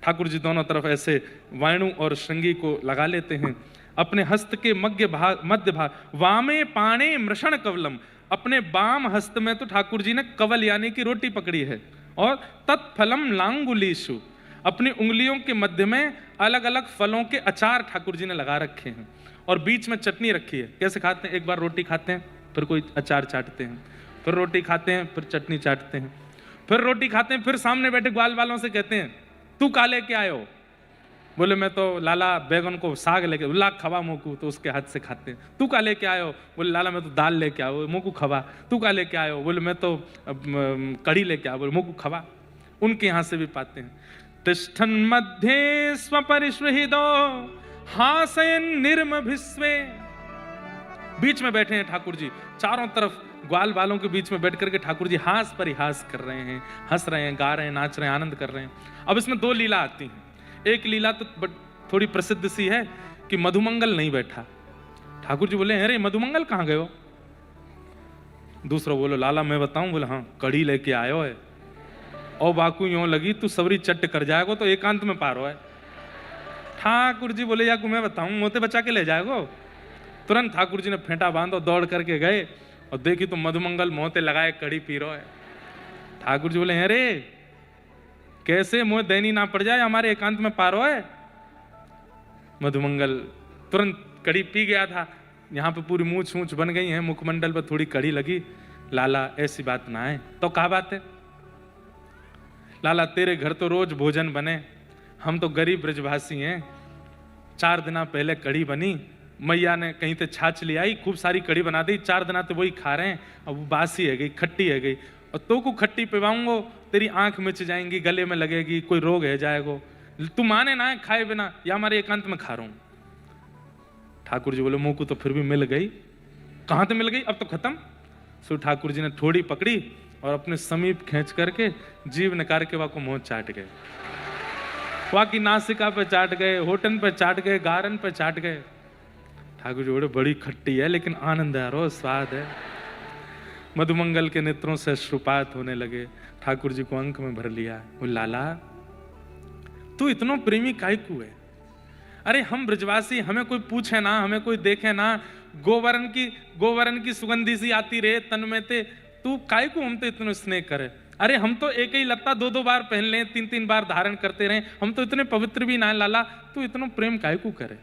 ठाकुर जी दोनों तरफ ऐसे वाणु और श्रृंगी को लगा लेते हैं। अपने हस्त के मध्य भाग वामे पाणे मृषण कवलम, अपने बाम हस्त में तो ठाकुर जी ने कवल यानी कि रोटी पकड़ी है, और तत्फलम लांगुलीशु, अपनी उंगलियों के मध्य में अलग अलग फलों के अचार ठाकुर जी ने लगा रखे हैं, और बीच में चटनी रखी है। कैसे खाते हैं? एक बार रोटी खाते हैं, फिर कोई अचार चाटते हैं, फिर रोटी खाते हैं, फिर चटनी चाटते हैं, फिर रोटी खाते हैं, फिर सामने बैठे ग्वाल वालों से कहते हैं तू का लेके आयो? बोले मैं तो लाला बैगन को साग लेके, ला खवा मोकू, तो उसके हाथ से खाते हैं। तू का लेके आयो? बोले लाला मैं तो दाल लेके आओ, मोकू खवा। तू का लेके आयो? बोले मैं तो कढ़ी लेके आओ, बोले मोकू खवा। उनके यहाँ से भी पाते हैं। तिष्ठन मध्य स्वपरिश्वहिदो हासयन निर्म भिस्वे, बीच में बैठे हैं ठाकुर जी, चारों तरफ ग्वाल वालों के बीच में बैठ करके ठाकुर जी हास परिहास कर रहे हैं, हंस रहे हैं, गा रहे हैं, नाच रहे हैं, आनंद कर रहे हैं। अब इसमें दो लीला आती हैं। एक लीला तो थोड़ी प्रसिद्ध सी है कि मधुमंगल नहीं बैठा। ठाकुर जी बोले अरे मधुमंगल कहाँ गए हो? दूसरा बोलो लाला मैं बताऊं? बोले हाँ कढ़ी लेके आयो है। और बाकू यूं लगी तू सबरी चट्ट कर जाएगो तो एकांत में पारो है। ठाकुर जी बोले याकू मैं बताऊं, मोते बचा के ले जाएगो। तुरंत ठाकुर जी ने फेंटा बांधो, दौड़ करके गए और देखी तो मधुमंगल मोते लगाए कड़ी पी रहा है। ठाकुर जी बोले अरे कैसे मोह दैनी ना पड़ जाए, हमारे एकांत में पारो है। मधुमंगल तुरंत कड़ी पी गया था। यहाँ पे पूरी मूछ मूछ बन गई है, मुखमंडल पर थोड़ी कड़ी लगी। लाला ऐसी बात ना है। तो क्या बात है? लाला तेरे घर तो रोज भोजन बने, हम तो गरीब ब्रजवासी हैं। 4 दिन पहले कड़ी बनी, मैया ने कहीं से छाछ ले आई, खूब सारी कड़ी बना दी, 4 दिन तो वही खा रहे हैं। अब वो बासी है गई, खट्टी है गई, और तो को खट्टी पिवाऊंगो तेरी आंख मिच जाएंगी, गले में लगेगी, कोई रोग है जाएगो। तू माने ना है खाए बिना, या हमारे एकांत में खा रहा हूं। ठाकुर जी बोले मुंह को तो फिर भी मिल गई। कहां तो मिल गई? अब तो खत्म। सो ठाकुर जी ने थोड़ी पकड़ी और अपने समीप खींच करके जीभ निकाल के वहां को मुंह चाट गए। वहां की नासिका पे चाट गए, होठन पे चाट गए, गारन पे चाट गए। ठाकुर जी बोले बड़ी खट्टी है लेकिन आनंद है, रो स्वाद है। मधुमंगल के नेत्रों से अश्रुपात होने लगे। ठाकुर जी को अंक में भर लिया। वो लाला तू इतनो प्रेमी काहे को है? अरे हम ब्रजवासी, हमें कोई पूछे ना, हमें कोई देखे ना, गोवरन की सुगंधी सी आती रहे तन में ते, तू काहे को हम तो इतनो स्नेह करे? अरे हम तो एक ही लत्ता 2-2 बार पहन लें, 3-3 बार धारण करते रहे, हम तो इतने पवित्र भी ना है लाला, तू इतनो प्रेम काहे को करे?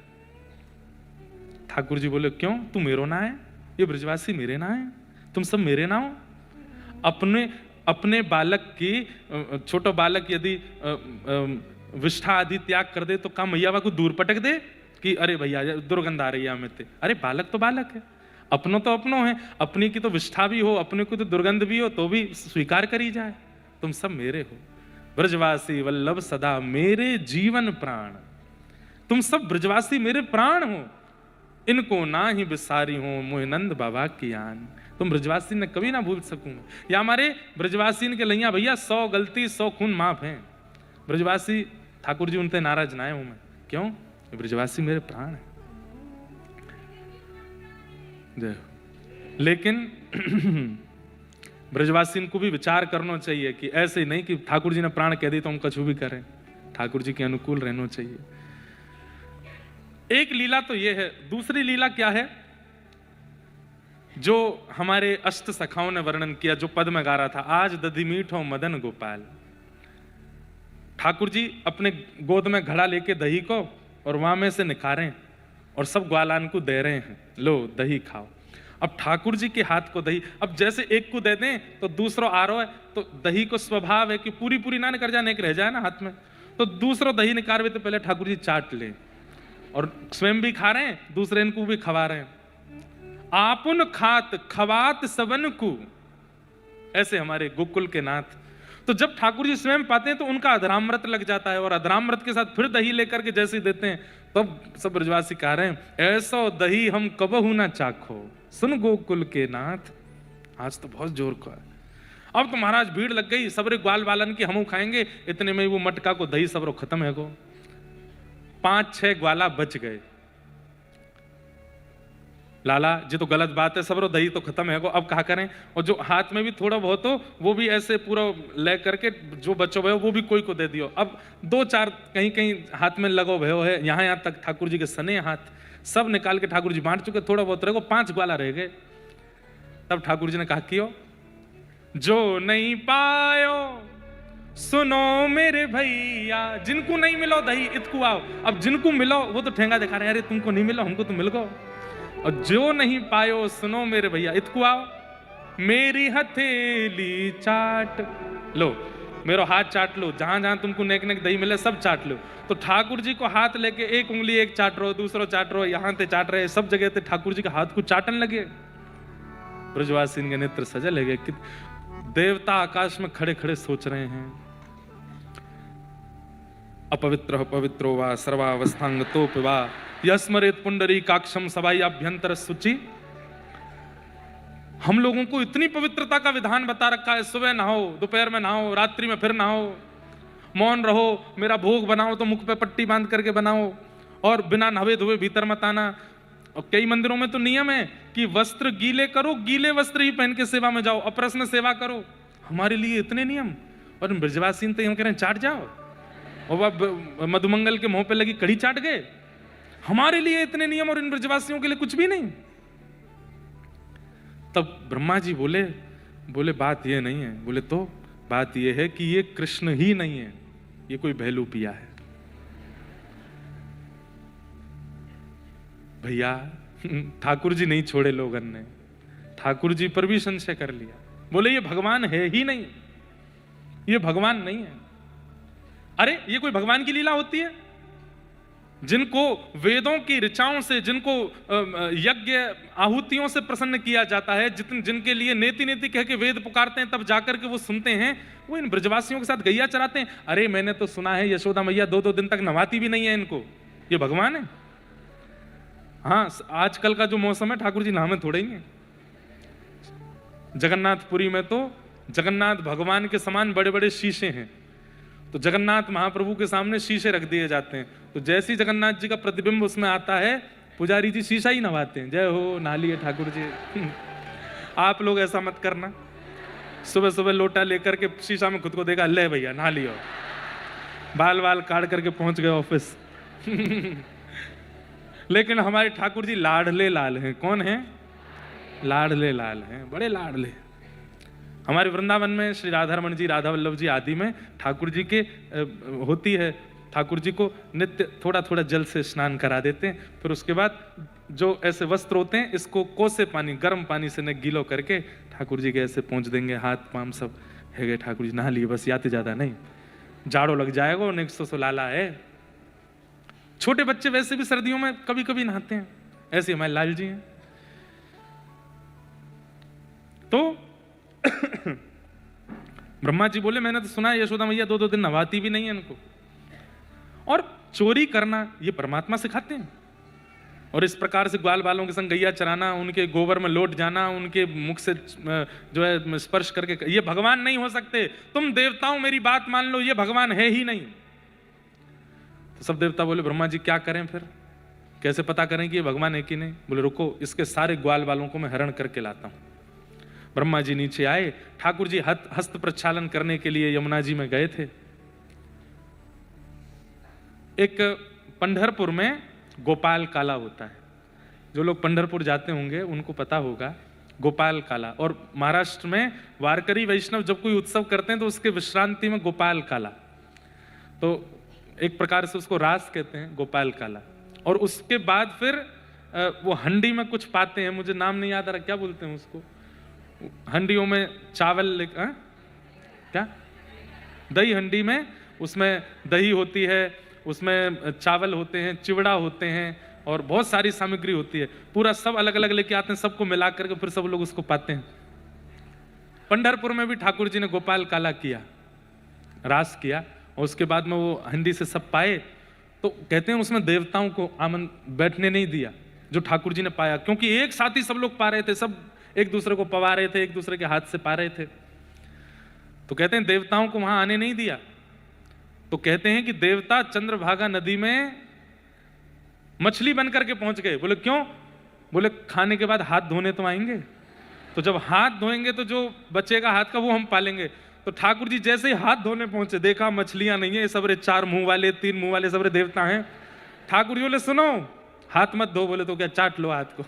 ठाकुर जी बोले क्यों? तू मेरो ना है, ये ब्रजवासी मेरे ना है, तुम सब मेरे ना हो। अपने बालक की, छोटा बालक यदि विष्ठा आदि त्याग कर दे तो क्या मैया को दूर पटक दे कि अरे भैया दुर्गंध आ रही है हमें? अरे बालक तो बालक है, अपनों तो अपनों है, अपनी की तो विष्ठा भी हो, अपने को तो दुर्गंध भी हो तो भी स्वीकार करी जाए। तुम सब मेरे हो, ब्रजवासी वल्लभ सदा मेरे जीवन प्राण, तुम सब ब्रजवासी मेरे प्राण हो, इनको ना ही बिसारी हो मोहनंद बाबा की आन। तुम ब्रजवासी ने कभी ना भूल सकूंगा। या हमारे ब्रजवासी के लैया भैया 100 गलती 100 खून माफ है। ब्रजवासी ठाकुर जी उनसे नाराज ना हूं मैं, क्यों? ब्रजवासी मेरे प्राण है। लेकिन ब्रजवासी को भी विचार करना चाहिए कि ऐसे नहीं कि ठाकुर जी ने प्राण कह दी तो हम कछु भी करें, ठाकुर जी के अनुकूल रहना चाहिए। एक लीला तो यह है। दूसरी लीला क्या है जो हमारे अष्ट सखाओं ने वर्णन किया, जो पद में गा रहा था, आज दधि मीठो मदन गोपाल। ठाकुर जी अपने गोद में घड़ा लेके दही को और वहां में से निकारें और सब ग्वालान को दे रहे हैं, लो दही खाओ। अब ठाकुर जी के हाथ को दही, अब जैसे एक को दे दें तो दूसरा आ रहा है, तो दही को स्वभाव है कि पूरी पूरी ना निकल जाए, एक रह जाए ना हाथ में, तो दूसरा दही निकालवे तो पहले ठाकुर जी चाट ले और स्वयं भी खा रहे हैं, दूसरे इनको भी खवा रहे हैं। आपुन खात खवात सबन को, ऐसे हमारे गोकुल के नाथ। तो जब ठाकुर जी स्वयं पाते हैं तो उनका अधरामृत लग जाता है, और अधरामृत के साथ फिर दही लेकर के जैसे देते हैं, तब सब ब्रजवासी कह रहे हैं ऐसो दही हम कबहू ना चाखो, सुन गोकुल के नाथ। आज तो बहुत जोर का है। अब तो महाराज भीड़ लग गई, सबरे ग्वाल बालन की हमू खाएंगे, इतने में वो मटका को दही सबरो खत्म है गो। 5-6 ग्वाला बच गए। लाला जी तो गलत बात है, सबरो दही तो खत्म है गो, अब कहा करें। और जो हाथ में भी थोड़ा बहुत हो वो भी ऐसे पूरा ले करके जो बच्चों भयो वो भी कोई को दे दियो। अब 2-4 कहीं कहीं हाथ में लगो भयो है, यहाँ तक ठाकुर जी के सने हाथ सब निकाल के ठाकुर जी बांट चुके, थोड़ा बहुत रह गो, 5 ग्वाला रह गए। तब ठाकुर जी ने कहा कियो जो नहीं पायो सुनो मेरे भैया, जिनको नहीं मिलो दही इतकू आओ। अब जिनको मिलो वो तो ठेंगा दिखा रहे हैं, अरे तुमको नहीं मिलो हमको तो मिल गो। और जो नहीं पायो सुनो मेरे भैया इतकू आओ, मेरी हथेली चाट लो, मेरो हाथ चाट लो, जहां जहां तुमको नेक नेक दही मिले सब चाट लो। तो ठाकुर जी को हाथ लेके एक उंगली एक चाट रहो, दूसरो चाट रहो, यहाँ ते चाट रहे, सब जगह ते ठाकुर जी के हाथ को चाटन लगे। ब्रजवासी के नेत्र सजल लगे कि देवता आकाश में खड़े खड़े सोच रहे हैं अपवित्र पवित्रो वा सर्वावस्थांग तो पिवा यस्मरेत पुंडरी काक्षम सवाई अभ्यंतर सुचि। हम लोगों को इतनी पवित्रता का विधान बता रखा है, सुबह नहाओ, दोपहर में नहाओ, रात्रि में फिर नहाओ, मौन रहो, मेरा भोग बनाओ तो मुख पे पट्टी बांध करके बनाओ, और बिना नहावे धोए भीतर मत आना। और कई मंदिरों में तो नियम है कि वस्त्र गीले करो, गीले वस्त्र ही पहन के सेवा में जाओ, अप्रश्न सेवा करो। हमारे लिए इतने नियम, और ब्रजवासी तो हम कह रहे हैं चाट जाओ, और वह मधुमंगल के मुंह पे लगी कड़ी चाट गए। हमारे लिए इतने नियम और इन ब्रजवासियों के लिए कुछ भी नहीं। तब ब्रह्मा जी बोले बात ये नहीं है। बोले तो बात ये है कि ये कृष्ण ही नहीं है, ये कोई भैलू पिया है। भैया ठाकुर जी नहीं छोड़े, लोगन ने ठाकुर जी पर भी संशय कर लिया। बोले ये भगवान है ही नहीं, ये भगवान नहीं है। अरे ये कोई भगवान की लीला होती है? जिनको वेदों की ऋचाओं से, जिनको यज्ञ आहुतियों से प्रसन्न किया जाता है, जिनके लिए नेति नेति कह के वेद पुकारते हैं, तब जाकर के वो सुनते हैं, वो इन ब्रजवासियों के साथ गैया चराते हैं। अरे मैंने तो सुना है यशोदा मैया 2-2 दिन तक नहाती भी नहीं है इनको, ये भगवान है? हाँ, आजकल का जो मौसम है ठाकुर जी नहामे थोड़े ही हैं। जगन्नाथपुरी में तो जगन्नाथ भगवान के समान बड़े बड़े शीशे हैं, तो जगन्नाथ महाप्रभु के सामने शीशे रख दिए जाते हैं। तो जैसे ही जगन्नाथ जी का प्रतिबिंब उसमें आता है, पुजारी जी शीशा ही नवाते हैं, जय हो नहा लिए ठाकुर जी। आप लोग ऐसा मत करना, सुबह सुबह लोटा लेकर के शीशा में खुद को देखा, ले भैया नहा लियो, बाल बाल काट करके पहुंच गए ऑफिस। लेकिन हमारे ठाकुर जी लाडले लाल हैं। कौन है? लाडले लाल हैं, बड़े लाडले। हमारे वृंदावन में श्री राधारमण जी, राधा वल्लभ जी आदि में ठाकुर जी के होती है, ठाकुर जी को नित्य थोड़ा थोड़ा जल से स्नान करा देते हैं। फिर उसके बाद जो ऐसे वस्त्र होते हैं, इसको कोसे पानी, गर्म पानी से न गीलो करके ठाकुर जी के ऐसे पहुंच देंगे, हाथ पाम सब है गए, ठाकुर जी नहा लिए, बस याते ज्यादा नहीं, जाड़ो लग जाएगा, नेक्स्ट सो लाला है। छोटे बच्चे वैसे भी सर्दियों में कभी कभी नहाते हैं, ऐसे हमारे लाल जी हैं। तो ब्रह्मा जी बोले मैंने तो सुना है यशोदा मैया 2-2 दिन नहाती भी नहीं है इनको। और चोरी करना ये परमात्मा सिखाते हैं, और इस प्रकार से ग्वाल बालों के संग गैया चराना, उनके गोबर में लौट जाना, उनके मुख से जो है स्पर्श करके, ये भगवान नहीं हो सकते। तुम देवताओं मेरी बात मान लो, ये भगवान है ही नहीं। तो सब देवता बोले ब्रह्मा जी क्या करें फिर, कैसे पता करें कि ये भगवान है कि नहीं? बोले रुको, इसके सारे ग्वाल बालों को मैं हरण करके लाता हूं। ब्रह्मा जी नीचे आए, ठाकुर जी हस्त प्रक्षालन करने के लिए यमुना जी में गए थे। एक पंढरपुर में गोपाल काला होता है, जो लोग पंढरपुर जाते होंगे उनको पता होगा गोपाल काला। और महाराष्ट्र में वारकरी वैष्णव जब कोई उत्सव करते हैं तो उसके विश्रांति में गोपाल काला, तो एक प्रकार से उसको रास कहते हैं, गोपाल काला। और उसके बाद फिर वो हंडी में कुछ पाते हैं, मुझे नाम नहीं याद आ रहा, क्या बोलते हैं उसको, हंडियों में चावल, क्या दही हंडी में, उसमें दही होती है, उसमें चावल होते हैं, चिवड़ा होते हैं, और बहुत सारी सामग्री होती है, पूरा सब अलग अलग लेके आते हैं, सबको मिला करके फिर सब लोग उसको पाते हैं। पंढरपुर में भी ठाकुर जी ने गोपाल काला किया, रास किया, और उसके बाद में वो हंडी से सब पाए, तो कहते हैं उसमें देवताओं को बैठने नहीं दिया जो ठाकुर जी ने पाया, क्योंकि एक साथ ही सब लोग पा रहे थे, सब एक दूसरे को पवा रहे थे, एक दूसरे के हाथ से पा रहे थे। तो कहते हैं देवताओं को वहां आने नहीं दिया। तो कहते हैं कि देवता चंद्रभागा नदी में मछली बन करके पहुंच गए। बोले क्यों? बोले खाने के बाद हाथ धोने तो आएंगे, तो जब हाथ धोएंगे तो जो बचेगा हाथ का वो हम पालेंगे। तो ठाकुर जी जैसे ही हाथ धोने पहुंचे, देखा मछलियां नहीं है, सबरे 4 मुंह वाले 3 मुंह वाले सबरे देवता हैं। ठाकुर जी बोले सुनो, हाथ मत धो। बोले तो क्या चाट लो हाथ को,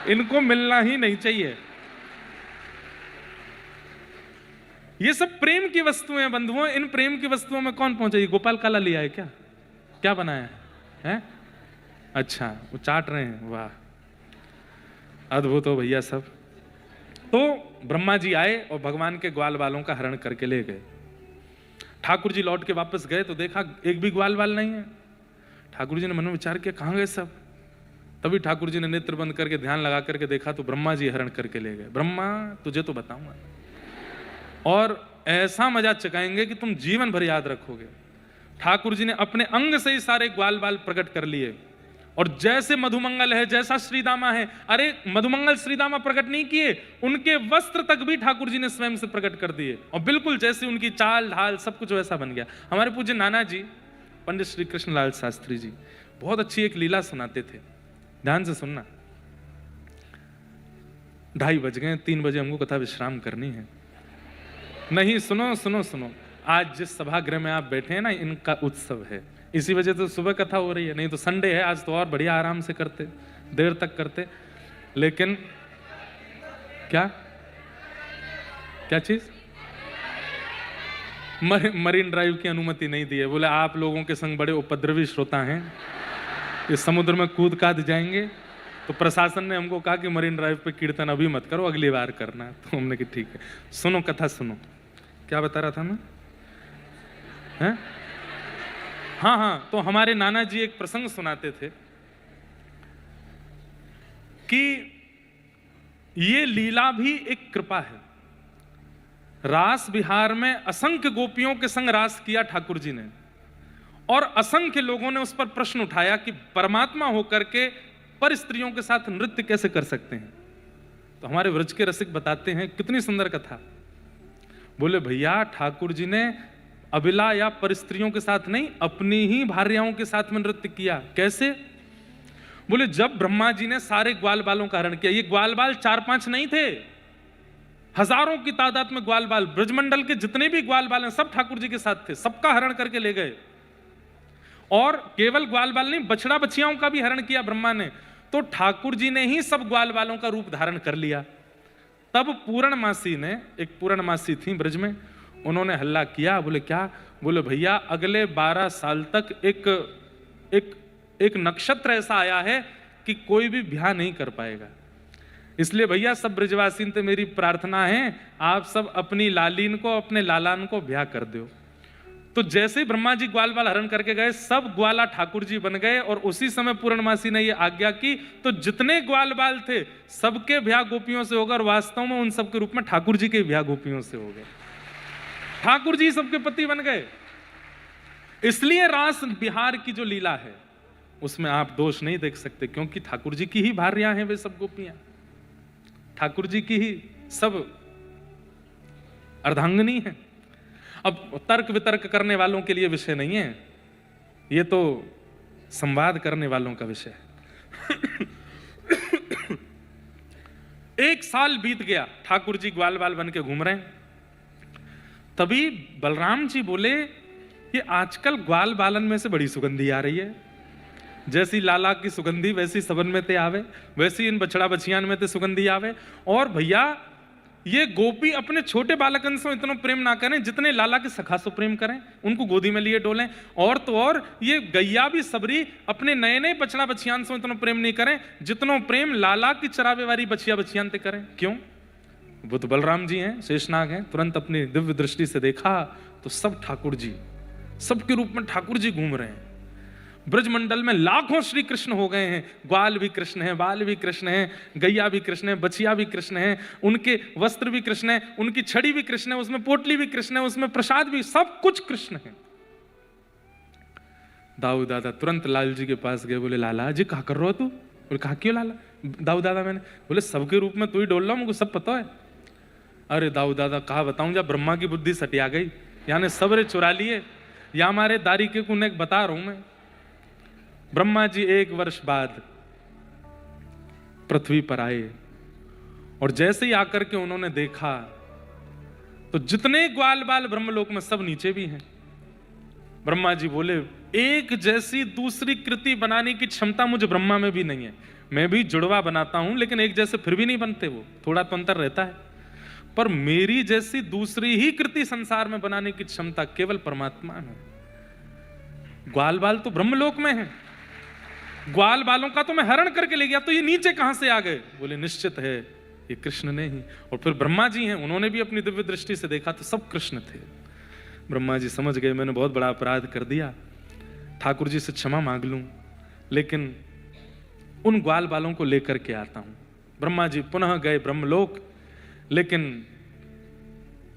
इनको मिलना ही नहीं चाहिए। ये सब प्रेम की वस्तुएं हैं बंधुओं, इन प्रेम की वस्तुओं में कौन पहुंचे? ये गोपाल काला लिया है क्या? क्या बनाया है? अच्छा, वो चाट रहे हैं, वाह अद्भुत हो भैया सब। तो ब्रह्मा जी आए और भगवान के ग्वाल बालों का हरण करके ले गए। ठाकुर जी लौट के वापस गए तो देखा एक भी ग्वाल बाल नहीं है। ठाकुर जी ने मन में विचार किया कहां गए सब। तभी ठाकुर जी ने नेत्र बंद करके ध्यान लगा करके देखा तो ब्रह्मा जी हरण करके ले गए। ब्रह्मा तुझे तो बताऊंगा और ऐसा मजा चकाएंगे कि तुम जीवन भर याद रखोगे। ठाकुर जी ने अपने अंग से ही सारे ग्वाल बाल प्रकट कर लिए, और जैसे मधुमंगल है, जैसा श्रीदामा है, अरे मधुमंगल श्रीदामा प्रकट नहीं किए, उनके वस्त्र तक भी ठाकुर जी ने स्वयं से प्रकट कर दिए, और बिल्कुल जैसे उनकी चाल ढाल सब कुछ वैसा बन गया। हमारे पूज्य नाना जी पंडित श्री कृष्णलाल शास्त्री जी बहुत अच्छी एक लीला सुनाते थे, ध्यान से सुनना। 2:30 बज गए, 3 बजे हमको कथा विश्राम करनी है। नहीं, सुनो सुनो सुनो, आज जिस सभागृह में आप बैठे हैं ना, इनका उत्सव है, इसी वजह से सुबह कथा हो रही है, नहीं तो संडे है, आज तो और बढ़िया आराम से करते, देर तक करते। लेकिन क्या क्या चीज? मरीन ड्राइव की अनुमति नहीं दी है। बोले आप लोगों के संग बड़े उपद्रवी श्रोता हैं, इस समुद्र में कूद काद जाएंगे, तो प्रशासन ने हमको कहा कि मरीन ड्राइव पे कीर्तन अभी मत करो, अगली बार करना। तो हमने कि ठीक है। सुनो कथा सुनो। क्या बता रहा था मैं? हैं? हाँ, तो हमारे नाना जी एक प्रसंग सुनाते थे कि ये लीला भी एक कृपा है। रास बिहार में असंख्य गोपियों के संग रास किया ठाकुर जी ने, और असंख्य लोगों ने उस पर प्रश्न उठाया कि परमात्मा होकर के पर स्त्रियों के साथ नृत्य कैसे कर सकते हैं। तो हमारे व्रज के रसिक बताते हैं, कितनी सुंदर कथा। बोले भैया ठाकुर जी ने अबिला या परिस्त्रियों के साथ नहीं, अपनी ही भार्याओं के साथ में नृत्य किया। कैसे? बोले जब ब्रह्मा जी ने सारे ग्वाल बालों का हरण किया, ये ग्वाल बाल 4-5 नहीं थे, हजारों की तादाद में ग्वाल बाल, ब्रजमंडल के जितने भी ग्वाल बाल हैं सब ठाकुर जी के साथ थे, सबका हरण करके ले गए। और केवल ग्वाल बाल नहीं, बछड़ा बछियाओं का भी हरण किया ब्रह्मा ने। तो ठाकुर जी ने ही सब ग्वाल बालों का रूप धारण कर लिया। तब पूर्णमासी ने, एक पूर्णमासी थी ब्रज में, उन्होंने हल्ला किया। बोले क्या? बोले भैया अगले 12 साल तक एक नक्षत्र ऐसा आया है कि कोई भी ब्याह नहीं कर पाएगा। इसलिए भैया सब ब्रजवासी से मेरी प्रार्थना है, आप सब अपनी लालीन को, अपने लालान को ब्याह कर दो। तो जैसे ही ब्रह्मा जी ग्वाल बाल हरण करके गए, सब ग्वाला ठाकुर जी बन गए, और उसी समय पूर्णमासी ने यह आज्ञा की, तो जितने ग्वाल बाल थे सबके ब्याह गोपियों से होगा, और वास्तव में उन सबके रूप में ठाकुर जी के ब्याह गोपियों से हो गए। ठाकुर जी सबके पति बन गए। इसलिए रास बिहार की जो लीला है उसमें आप दोष नहीं देख सकते, क्योंकि ठाकुर जी की ही भार्यां हैं वे सब गोपियां, ठाकुर जी की ही सब अर्धांगिनी है। अब तर्क वितर्क करने वालों के लिए विषय नहीं है, ये तो संवाद करने वालों का विषय है। 1 साल बीत गया, ठाकुर जी ग्वाल बाल बन के घूम रहे हैं। तभी बलराम जी बोले कि आजकल ग्वाल बालन में से बड़ी सुगंधी आ रही है, जैसी लाला की सुगंधी वैसी सबन में ते आवे, वैसी इन बछड़ा बछियान में ते सुगंधी आवे। और भैया ये गोपी अपने छोटे बालकन से इतना प्रेम ना करें जितने लाला के सखा से प्रेम करें, उनको गोदी में लिए डोलें। और तो और ये गैया भी सबरी अपने नए नए बछड़ा बछियान से इतना प्रेम नहीं करें जितना प्रेम लाला की चरावे वाली बछिया बछियान ते करें। क्यों? वो तो बलराम जी हैं, शेषनाग हैं। तुरंत अपनी दिव्य दृष्टि से देखा तो सब ठाकुर जी, सबके रूप में ठाकुर जी घूम रहे हैं। ब्रजमंडल में लाखों श्री कृष्ण हो गए हैं, ग्वाल भी कृष्ण है, बाल भी कृष्ण है, गैया भी कृष्ण है, बछिया भी कृष्ण है, उनके वस्त्र भी कृष्ण है, उनकी छड़ी भी कृष्ण है, उसमें पोटली भी कृष्ण है, उसमें प्रसाद भी, सब कुछ कृष्ण है। दाऊ दादा तुरंत लाल जी के पास गए, बोले लाला जी कहा कर रहे हो तू? बोले कहा क्यों लाला? दाऊ दादा मैंने, बोले सबके रूप में तू ही डोल रहा, मुझको सब पता है। अरे दाऊ दादा कहा बताऊं, जब ब्रह्मा की बुद्धि सटिया गई, यानी सबरे चुरा लिए, या हमारे दारिके को ने बता रहा हूं मैं। ब्रह्मा जी 1 वर्ष बाद पृथ्वी पर आए और जैसे ही आकर के उन्होंने देखा तो जितने ग्वाल बाल ब्रह्मलोक में सब नीचे भी हैं। ब्रह्मा जी बोले एक जैसी दूसरी कृति बनाने की क्षमता मुझे ब्रह्मा में भी नहीं है, मैं भी जुड़वा बनाता हूं लेकिन एक जैसे फिर भी नहीं बनते, वो थोड़ा तो अंतर रहता है, पर मेरी जैसी दूसरी ही कृति संसार में बनाने की क्षमता केवल परमात्मा में। ग्वाल बाल तो ब्रह्मलोक में है, ग्वाल बालों का तो मैं हरण करके ले गया, तो ये नीचे कहां से आ गए? बोले निश्चित है ये कृष्ण ने ही। और फिर ब्रह्मा जी हैं, उन्होंने भी अपनी दिव्य दृष्टि से देखा तो सब कृष्ण थे। ब्रह्मा जी समझ गए मैंने बहुत बड़ा अपराध कर दिया, ठाकुर जी से क्षमा मांग लूं, लेकिन उन ग्वाल बालों को लेकर के आता हूं। ब्रह्मा जी पुनः गए ब्रह्मलोक, लेकिन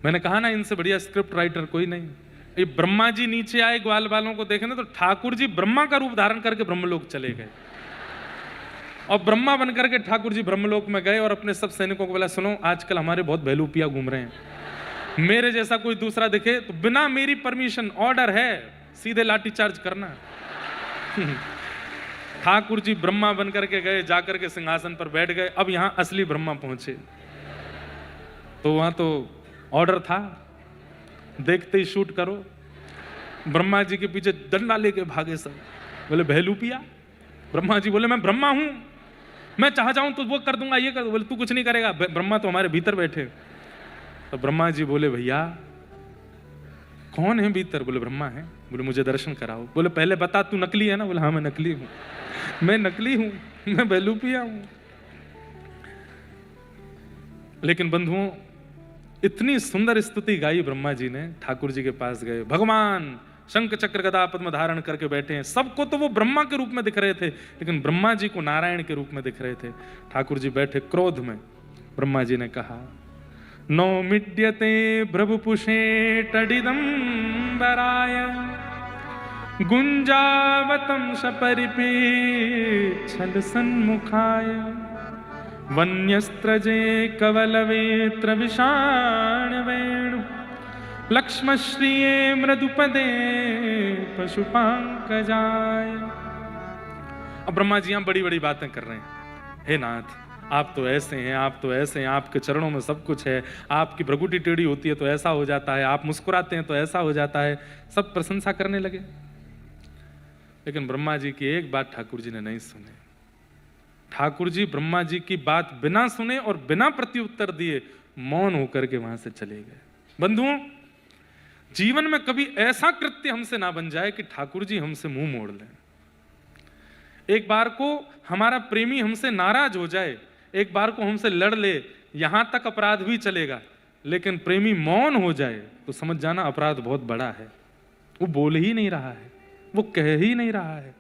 मैंने कहा ना इनसे बढ़िया स्क्रिप्ट राइटर कोई नहीं। ये ब्रह्मा जी नीचे आए ग्वाल बालों को देखने, तो ठाकुर जी ब्रह्मा का रूप धारण करके ब्रह्मलोक चले गए और ब्रह्मा बनकर के ठाकुर जी ब्रह्मलोक में गए और अपने सब सैनिकों को बोला सुनो आजकल हमारे बहुत बहलूपिया घूम रहे हैं, मेरे जैसा कोई दूसरा दिखे तो बिना मेरी परमिशन, ऑर्डर है, सीधे लाठी चार्ज करना। ठाकुर जी ब्रह्मा बनकर के गए, जाकर के सिंहासन पर बैठ गए। अब यहां असली ब्रह्मा पहुंचे तो वहां तो ऑर्डर था, देखते ही शूट करो। ब्रह्मा जी के पीछे डंडा लेके भागे सब, बोले बहलूपिया। ब्रह्मा जी बोले मैं ब्रह्मा हूं, मैं चाह जाऊं तो वो कर दूंगा, ये कर दूंगा। बोले तू कुछ नहीं करेगा, ब्रह्मा तो हमारे भीतर बैठे। तो ब्रह्मा जी बोले भैया कौन है भीतर? बोले ब्रह्मा है। बोले मुझे दर्शन कराओ। बोले पहले बता तू नकली है ना? बोले हाँ मैं नकली हूं, मैं नकली हूं, मैं बहलूपिया हूं। लेकिन बंधुओं इतनी सुंदर स्तुति गाई ब्रह्मा जी ने, ठाकुर जी के पास गए, भगवान शंख चक्र गदा पद्म धारण करके बैठे हैं। सबको तो वो ब्रह्मा के रूप में दिख रहे थे, लेकिन ब्रह्मा जी को नारायण के रूप में दिख रहे थे। ठाकुर जी बैठे क्रोध में। ब्रह्मा जी ने कहा नो मिड्यते भ्रभुपुषे टडिदं वराय गुंजावतं सपरिपे छल सन्मुखाय वन्यस्त्रजे कवलवेत्र विषाण वेणु लक्ष्मश्रिये मृदुपदे पशुपांकजाय। अब ब्रह्मा जी यहां बड़ी बड़ी बातें कर रहे हैं। हे नाथ आप तो ऐसे हैं, आप तो ऐसे हैं, आपके चरणों में सब कुछ है, आपकी भ्रगुटी टेढ़ी होती है तो ऐसा हो जाता है, आप मुस्कुराते हैं तो ऐसा हो जाता है। सब प्रशंसा करने लगे, लेकिन ब्रह्मा जी की एक बात ठाकुर जी ने नहीं सुनी। ठाकुर जी ब्रह्मा जी की बात बिना सुने और बिना प्रत्युत्तर दिए मौन होकर के वहां से चले गए। बंधुओं जीवन में कभी ऐसा कृत्य हमसे ना बन जाए कि ठाकुर जी हमसे मुंह मोड़ लें। एक बार को हमारा प्रेमी हमसे नाराज हो जाए, एक बार को हमसे लड़ ले, यहां तक अपराध भी चलेगा, लेकिन प्रेमी मौन हो जाए तो समझ जाना अपराध बहुत बड़ा है। वो बोल ही नहीं रहा है, वो कह ही नहीं रहा है,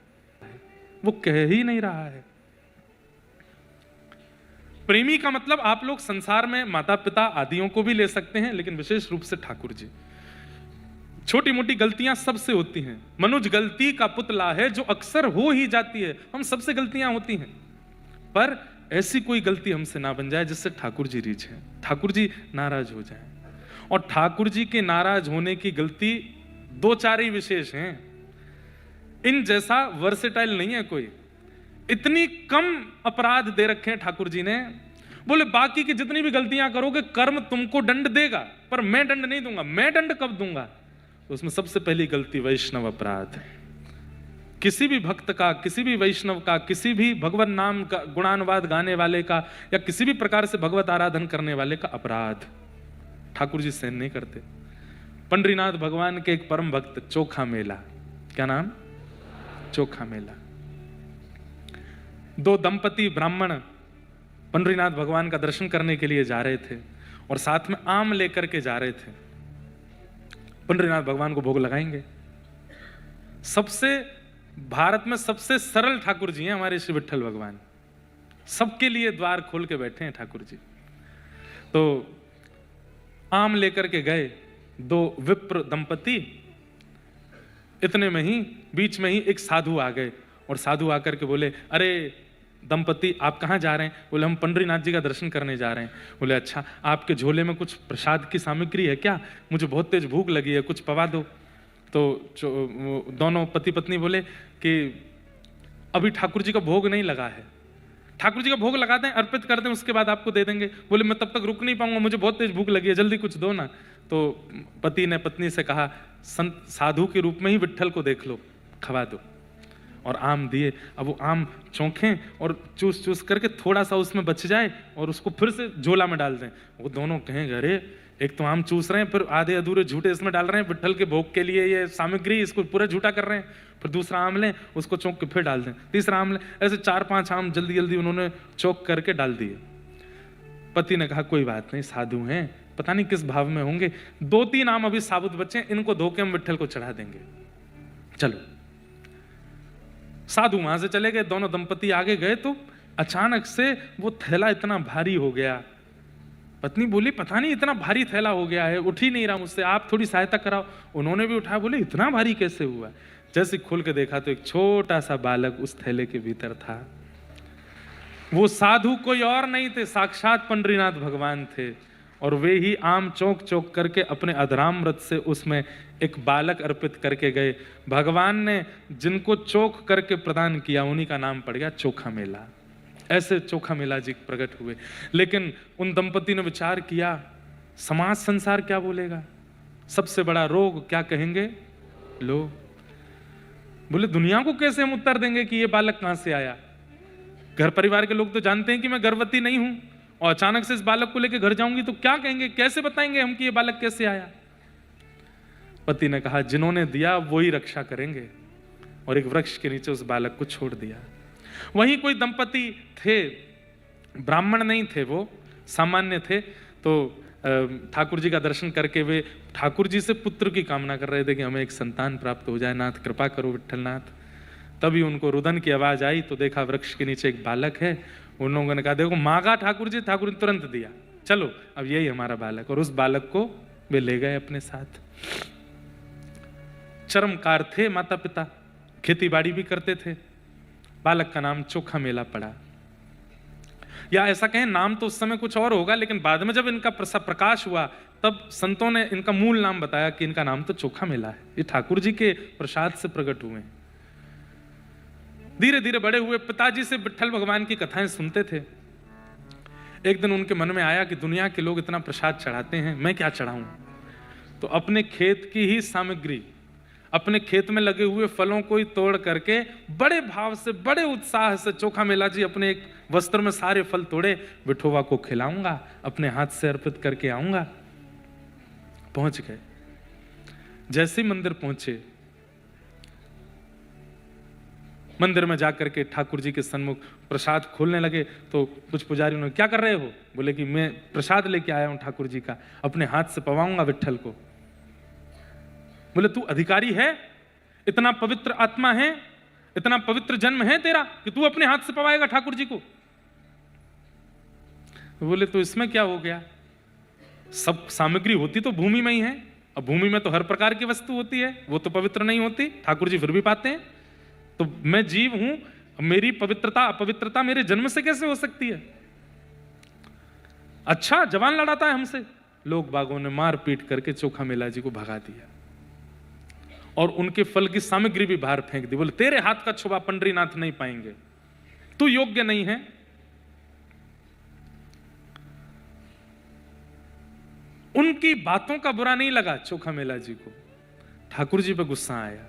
वो कह ही नहीं रहा है। प्रेमी का मतलब आप लोग संसार में माता पिता आदियों को भी ले सकते हैं, लेकिन विशेष रूप से ठाकुर जी। छोटी मोटी गलतियां सबसे होती हैं, मनुज गलती का पुतला है जो अक्सर हो ही जाती है, हम सबसे गलतियां होती हैं, पर ऐसी कोई गलती हमसे ना बन जाए जिससे ठाकुर जी रीझें, ठाकुर जी नाराज हो जाएं। और ठाकुर जी के नाराज होने की गलती 2-4 ही विशेष हैं, इन जैसा वर्सेटाइल नहीं है कोई। इतनी कम अपराध दे रखे हैं ठाकुर जी ने, बोले बाकी की जितनी भी गलतियां करोगे कर्म तुमको दंड देगा, पर मैं दंड नहीं दूंगा। मैं दंड कब दूंगा? तो उसमें सबसे पहली गलती वैष्णव अपराध। किसी भी भक्त का, किसी भी वैष्णव का, किसी भी भगवत नाम का गुणानुवाद गाने वाले का, या किसी भी प्रकार से भगवत आराधन करने वाले का अपराध ठाकुर जी सहन नहीं करते। पंडरीनाथ भगवान के एक परम भक्त चोखा मेला, क्या नाम? चोखा मेला। 2 दंपति ब्राह्मण पंडरीनाथ भगवान का दर्शन करने के लिए जा रहे थे और साथ में आम लेकर के जा रहे थे। पंडरीनाथ भगवान को भोग लगाएंगे। सबसे भारत में सबसे सरल ठाकुर जी हैं हमारे श्री विट्ठल भगवान, सबके लिए द्वार खोल के बैठे हैं ठाकुर जी। तो आम लेकर के गए दो विप्र दंपति, इतने में ही बीच में ही एक साधु आ गए और साधु आकर के बोले, अरे दंपति आप कहाँ जा रहे हैं? बोले हम पंडरीनाथ जी का दर्शन करने जा रहे हैं। बोले अच्छा, आपके झोले में कुछ प्रसाद की सामग्री है क्या? मुझे बहुत तेज भूख लगी है, कुछ पवा दो। तो दोनों पति पत्नी बोले कि अभी ठाकुर जी का भोग नहीं लगा है, ठाकुर जी का भोग लगाते हैं, अर्पित करते हैं, उसके बाद आपको दे देंगे। बोले मैं तब तक रुक नहीं पाऊंगा, मुझे बहुत तेज भूख लगी है, जल्दी कुछ दो ना। तो पति ने पत्नी से कहा, संत साधु के रूप में ही विट्ठल को देख लो, खवा दो। और आम दिए। अब वो आम चौंखें और चूस चूस करके थोड़ा सा उसमें बच जाए और उसको फिर से झोला में डाल दें। वो दोनों कहें, अरे एक तो आम चूस रहे हैं, फिर आधे अधूरे झूठे इसमें डाल रहे हैं, विट्ठल के भोग के लिए ये सामग्री, इसको पूरा झूठा कर रहे हैं। फिर दूसरा आम लें, उसको चौंक के फिर डाल दें, तीसरा आम लें, ऐसे 4-5 आम जल्दी जल्दी उन्होंने चौंक करके डाल दिए। पति ने कहा कोई बात नहीं, साधु हैं, पता नहीं किस भाव में होंगे, 2-3 आम अभी साबुत बचे, इनको धो के हम विट्ठल को चढ़ा देंगे, चलो। साधु वहां से चले गए, दोनों दंपति आगे गए तो अचानक से वो थैला इतना भारी हो गया। पत्नी बोली, पता नहीं इतना भारी थैला हो गया है, उठ ही नहीं रहा मुझसे, आप थोड़ी सहायता कराओ। उन्होंने भी उठाया, बोले इतना भारी कैसे हुआ? जैसे खोल के देखा तो एक छोटा सा बालक उस थैले के भीतर था। वो साधु कोई और नहीं थे, साक्षात पंडरीनाथ भगवान थे, और वे ही आम चौंक चौंक करके अपने अधरामृत से उसमें एक बालक अर्पित करके गए। भगवान ने जिनको चौक करके प्रदान किया उन्हीं का नाम पड़ गया चोखा मेला। ऐसे चोखा मेला जी प्रकट हुए। लेकिन उन दंपति ने विचार किया, समाज संसार क्या बोलेगा, सबसे बड़ा रोग क्या कहेंगे लोग। बोले दुनिया को कैसे हम उत्तर देंगे कि ये बालक कहां से आया? घर परिवार के लोग तो जानते हैं कि मैं गर्भवती नहीं हूं, और अचानक से इस बालक को लेकर घर जाऊंगी तो क्या कहेंगे, कैसे बताएंगे हम कि ये बालक कैसे आया? पति ने कहा, जिन्होंने दिया वो ही रक्षा करेंगे, और एक वृक्ष के नीचे उस बालक को छोड़ दिया। वहीं कोई दंपति थे, ब्राह्मण नहीं थे, वो सामान्य थे। तो ठाकुर जी का दर्शन करके वे ठाकुर जी से पुत्र की कामना कर रहे थे कि हमें एक संतान प्राप्त हो जाए, नाथ कृपा करो विट्ठलनाथ। तभी उनको रुदन की आवाज आई तो देखा वृक्ष के नीचे एक बालक है। उन लोगों ने कहा, देखो मांगा ठाकुर जी, ठाकुर ने तुरंत दिया, चलो अब यही हमारा बालक। और उस बालक को वे ले गए अपने साथ। चरमकार थे माता पिता, खेती बाड़ी भी करते थे। बालक का नाम चोखा मेला पड़ा, या ऐसा कहें नाम तो उस समय कुछ और होगा, लेकिन बाद में जब इनका प्रकाश हुआ तब संतों ने इनका मूल नाम बताया कि इनका नाम तो चोखा मेला है। ये ठाकुर जी के प्रसाद से प्रकट हुए। धीरे धीरे बड़े हुए, पिताजी से विट्ठल भगवान की कथाएं सुनते थे। एक दिन उनके मन में आया कि दुनिया के लोग इतना प्रसाद चढ़ाते हैं, मैं क्या चढ़ाऊं? तो अपने खेत की ही सामग्री, अपने खेत में लगे हुए फलों को ही तोड़ करके बड़े भाव से, बड़े उत्साह से चोखा मेला जी अपने एक वस्त्र में सारे फल तोड़े, विठोबा को खिलाऊंगा, अपने हाथ से अर्पित करके आऊंगा। पहुंच गए। जैसे ही मंदिर पहुंचे, मंदिर में जाकर के ठाकुर जी के सन्मुख प्रसाद खोलने लगे तो कुछ पुजारियों ने, क्या कर रहे हो? बोले कि मैं प्रसाद लेके आया हूं ठाकुर जी का, अपने हाथ से पवाऊंगा विट्ठल को। बोले तू अधिकारी है, इतना पवित्र आत्मा है, इतना पवित्र जन्म है तेरा कि तू अपने हाथ से पवाएगा ठाकुर जी को? बोले तो इसमें क्या हो गया, सब सामग्री होती तो भूमि में ही है, अब भूमि में तो हर प्रकार की वस्तु होती है, वो तो पवित्र नहीं होती, ठाकुर जी फिर भी पाते हैं। तो मैं जीव हूं, मेरी पवित्रता अपवित्रता मेरे जन्म से कैसे हो सकती है? अच्छा जवान लड़ाता है हमसे। लोग बागों ने मार पीट करके चोखा मेला जी को भगा दिया और उनके फल की सामग्री भी बाहर फेंक दी। बोले तेरे हाथ का छुआ पंडरीनाथ नहीं पाएंगे, तू योग्य नहीं है। उनकी बातों का बुरा नहीं लगा चोखा मेला जी को, ठाकुर जी पे गुस्सा आया।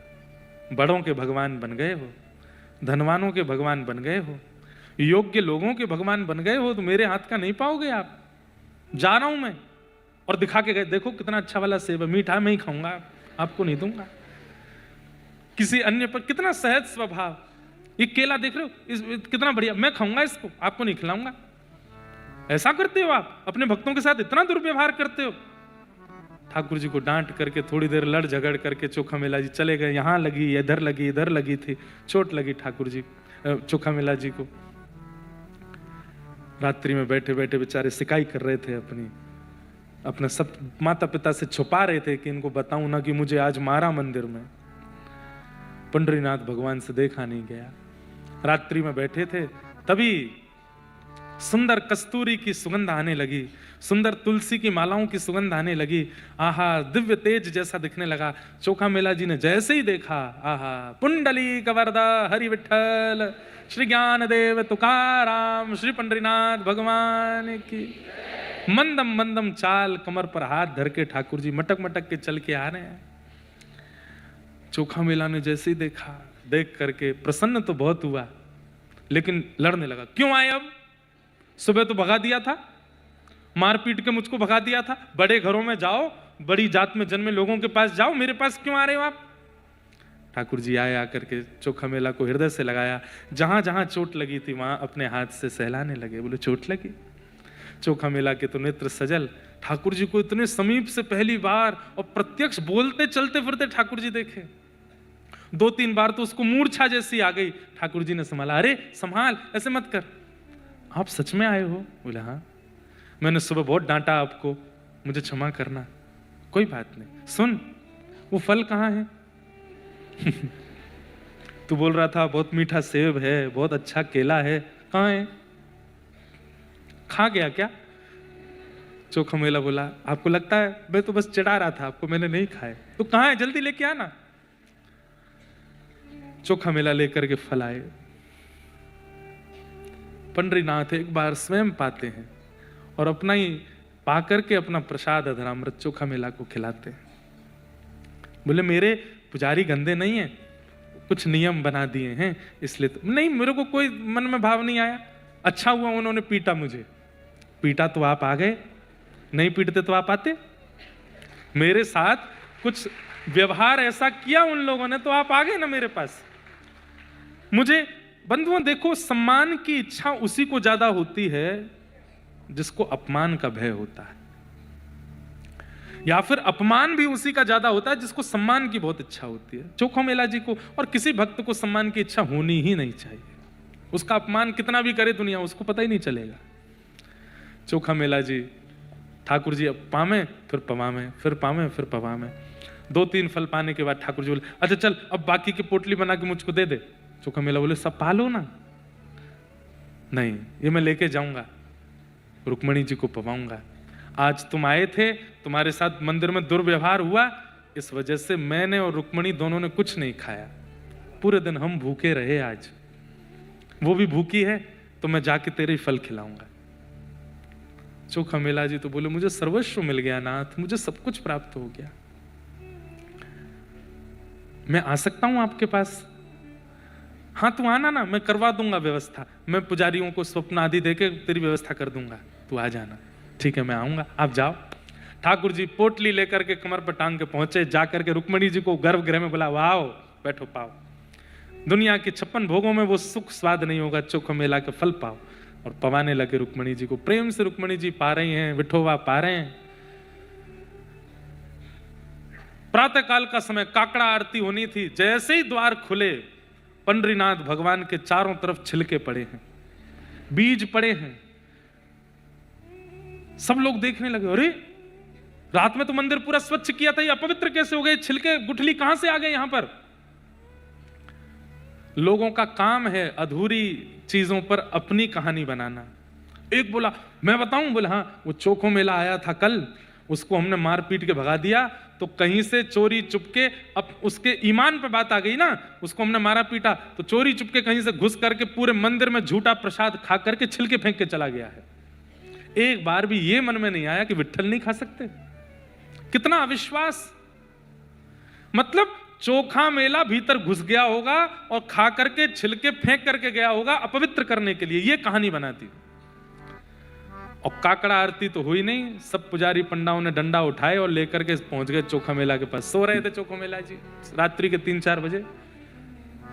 बड़ों के भगवान बन गए हो, धनवानों के भगवान बन गए हो, योग्य लोगों के भगवान बन गए हो, तो मेरे हाथ का नहीं पाओगे आप? जा रहा हूं मैं। और दिखा के गए, देखो कितना अच्छा वाला सेब है, मीठा मैं ही खाऊंगा, आपको नहीं दूंगा। किसी अन्य पर कितना सहज स्वभाव, ये केला देख रहे हो कितना बढ़िया, मैं खाऊंगा इसको, आपको नहीं खिलाऊंगा। ऐसा करते हो आप, अपने भक्तों के साथ इतना दुर्व्यवहार करते हो। ठाकुर जी को डांट करके थोड़ी देर लड़ झगड़ करके चोखा मेला जी चले गए। यहाँ लगी, इधर लगी थी, चोट लगी ठाकुर जी चोखा मेला जी को। रात्रि में बैठे बैठे बेचारे सिकाई कर रहे थे, अपने सब माता पिता से छुपा रहे थे कि इनको बताऊं ना कि मुझे आज मारा मंदिर में। पंडरीनाथ भगवान से देखा नहीं गया। रात्रि में बैठे थे, तभी सुंदर कस्तूरी की सुगंध आने लगी, सुंदर तुलसी की मालाओं की सुगंध आने लगी। आहा, दिव्य तेज जैसा दिखने लगा। चोखा मेला जी ने जैसे ही देखा, आहा, पुंडली कवरदा हरि विठल, श्री ज्ञान देव तुकाराम, श्री पंडरीनाथ भगवान की। मंदम मंदम चाल, कमर पर हाथ धर के ठाकुर जी मटक मटक के चल के आ रहे हैं। चोखा मेला ने जैसे ही देखा, देख करके प्रसन्न तो बहुत हुआ, लेकिन लड़ने लगा। क्यों आए अब? सुबह तो भगा दिया था, मार पीट के मुझको भगा दिया था। बड़े घरों में जाओ, बड़ी जात में जन्मे लोगों के पास जाओ, मेरे पास क्यों आ रहे हो आप? ठाकुर जी आए, आकर के चोखा मेला को हृदय से लगाया। जहां जहां चोट लगी थी वहां अपने हाथ से सहलाने लगे। बोले चोट लगी? चोखा मेला के तो नेत्र सजल। ठाकुर जी को इतने समीप से पहली बार और प्रत्यक्ष बोलते चलते फिरते ठाकुर जी देखे। 2-3 बार तो उसको मूर्छा जैसी आ गई। ठाकुर जी ने संभाला, अरे संभाल, ऐसे मत कर। आप सच में आए हो? बोले हाँ, मैंने सुबह बहुत डांटा आपको, मुझे क्षमा करना। कोई बात नहीं। सुन, वो फल कहाँ है? तू बोल रहा था बहुत मीठा सेब है, बहुत अच्छा केला है, कहाँ है? खा गया क्या? चोखा मेला बोला, आपको लगता है मैं तो बस चिढ़ा रहा था आपको, मैंने नहीं खाए। तो कहाँ है? जल्दी लेके आना। चोखा मेला लेकर के फल आए। पंडरीनाथ एक बार स्वयं पाते हैं और अपना ही पाकर के अपना प्रसाद अधरामृत चोखा मेला को खिलाते हैं। बोले मेरे पुजारी गंदे नहीं है, कुछ नियम बना दिए हैं इसलिए तो नहीं, मेरे को कोई मन में भाव नहीं आया। अच्छा हुआ उन्होंने पीटा मुझे। पीटा तो आप आ गए, नहीं पीटते तो आप आते। मेरे साथ कुछ व्यवहार ऐसा किया उन लोगों ने तो आप आ गए ना मेरे पास। मुझे बंधुओं देखो, सम्मान की इच्छा उसी को ज्यादा होती है जिसको अपमान का भय होता है, या फिर अपमान भी उसी का ज्यादा होता है जिसको सम्मान की बहुत इच्छा होती है। चोखा मेला जी को और किसी भक्त को सम्मान की इच्छा होनी ही नहीं चाहिए। उसका अपमान कितना भी करे दुनिया, उसको पता ही नहीं चलेगा। चोखा मेला जी, ठाकुर जी अब पामे फिर पवामे, फिर पामे फिर पवामे। 2-3 फल पाने के बाद ठाकुर जी बोले, अच्छा चल अब बाकी की पोटली बना के मुझको दे दे। चोखा मेला बोले, सब पालो ना। नहीं, ये मैं लेके जाऊंगा, रुक्मणी जी को पवाऊंगा। आज तुम आए थे, तुम्हारे साथ मंदिर में दुर्व्यवहार हुआ, इस वजह से मैंने और रुक्मणी दोनों ने कुछ नहीं खाया। पूरे दिन हम भूखे रहे, आज वो भी भूखी है, तो मैं जाके तेरे ही फल खिलाऊंगा। चोखा मेला जी तो बोले, मुझे सर्वस्व मिल गया नाथ, मुझे सब कुछ प्राप्त हो गया। मैं आ सकता हूं आपके पास? हाँ तू आना ना, मैं करवा दूंगा व्यवस्था, मैं पुजारियों को स्वप्न आदि देके तेरी व्यवस्था कर दूंगा, तू आ जाना। ठीक है मैं आऊंगा, आप जाओ। ठाकुर जी पोटली लेकर के कमर पर टांग के पहुंचे। जाकर के रुक्मणी जी को गर्भगृह में बोला, आओ बैठो, पाओ। दुनिया के 56 भोगों में वो सुख स्वाद नहीं होगा, चोखा मेला के फल पाओ। और पवाने लगे रुक्मणी जी को। प्रेम से रुक्मणी जी पा रही हैं, विठोबा पा रहे हैं। प्रातः काल का समय, काकड़ा आरती होनी थी। जैसे ही द्वार खुले, पंडरीनाथ भगवान के चारों तरफ छिलके पड़े हैं, बीज पड़े हैं। सब लोग देखने लगे, अरे रात में तो मंदिर पूरा स्वच्छ किया था, ये अपवित्र कैसे हो गए? छिलके गुठली कहां से आ गए यहां पर? लोगों का काम है अधूरी चीजों पर अपनी कहानी बनाना। एक बोला, मैं बताऊं? बोला हाँ, वो चोखा मेला आया था कल, उसको हमने मार पीट के भगा दिया, तो कहीं से चोरी चुपके, अब उसके ईमान पे बात आ गई ना, उसको हमने मारा पीटा, तो चोरी चुपके कहीं से घुस करके पूरे मंदिर में झूठा प्रसाद खा करके छिलके फेंक के चला गया है। एक बार भी ये मन में नहीं आया कि विट्ठल नहीं खा सकते। कितना अविश्वास! मतलब चोखा मेला भीतर घुस गया होगा और खा करके छिलके फेंक करके गया होगा अपवित्र करने के लिए, ये कहानी बनाती। और काकड़ा आरती तो हुई नहीं। सब पुजारी पंडाओं ने डंडा उठाए और लेकर के पहुंच गए चोखा मेला के पास। सो रहे थे चोखा मेला जी, रात्रि के 3-4 बजे।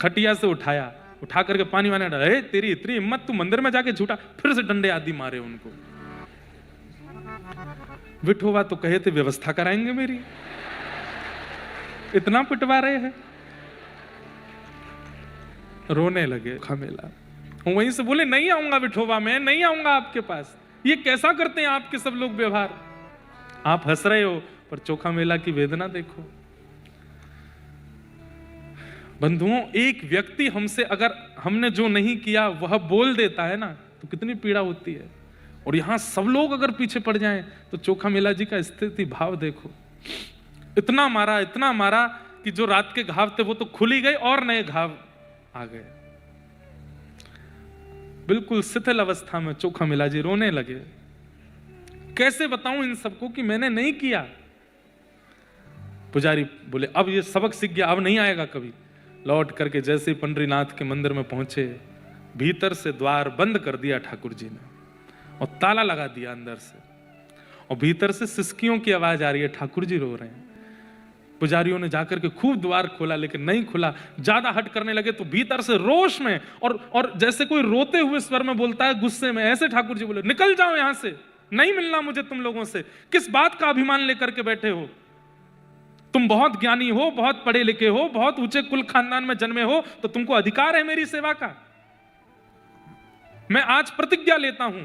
खटिया से उठाया, उठा करके पानी वाने डाला। तेरी इतनी हिम्मत, तू मंदिर में जाके झूठा! फिर से डंडे आदि मारे उनको। विठोबा तो कहे थे व्यवस्था कराएंगे मेरी, इतना पिटवा रहे हैं। रोने लगे खामेला। वहीं से बोले नहीं आऊंगा विठोबा, मैं नहीं आऊंगा आपके पास। ये कैसा करते हैं आपके सब लोग व्यवहार, आप हंस रहे हो पर चोखा मेला की वेदना देखो। बंधुओं, एक व्यक्ति हमसे अगर हमने जो नहीं किया वह बोल देता है ना, तो कितनी पीड़ा होती है। और यहां सब लोग अगर पीछे पड़ जाएं तो चोखा मेला जी का स्थिति भाव देखो। इतना मारा कि जो रात के घाव थे वो तो खुल ही गए और नए घाव आ गए। बिल्कुल शिथिल अवस्था में चोखा मेला जी रोने लगे। कैसे बताऊं इन सबको कि मैंने नहीं किया। पुजारी बोले अब ये सबक सीख गया, अब नहीं आएगा कभी। लौट करके जैसे ही पंडरीनाथ के मंदिर में पहुंचे, भीतर से द्वार बंद कर दिया ठाकुर जी ने और ताला लगा दिया अंदर से, और भीतर से सिसकियों की आवाज आ रही है, ठाकुर जी रो रहे हैं। पुजारियों ने जाकर के खूब द्वार खोला लेकिन नहीं खुला। ज्यादा हट करने लगे तो भीतर से रोष में और जैसे कोई रोते हुए स्वर में बोलता है, गुस्से में, ऐसे ठाकुर जी बोले निकल जाओ यहां से, नहीं मिलना मुझे तुम लोगों से। किस बात का अभिमान लेकर के बैठे हो? तुम बहुत ज्ञानी हो, बहुत पढ़े लिखे हो, बहुत ऊंचे कुल खानदान में जन्मे हो, तो तुमको अधिकार है मेरी सेवा का। मैं आज प्रतिज्ञा लेता हूं,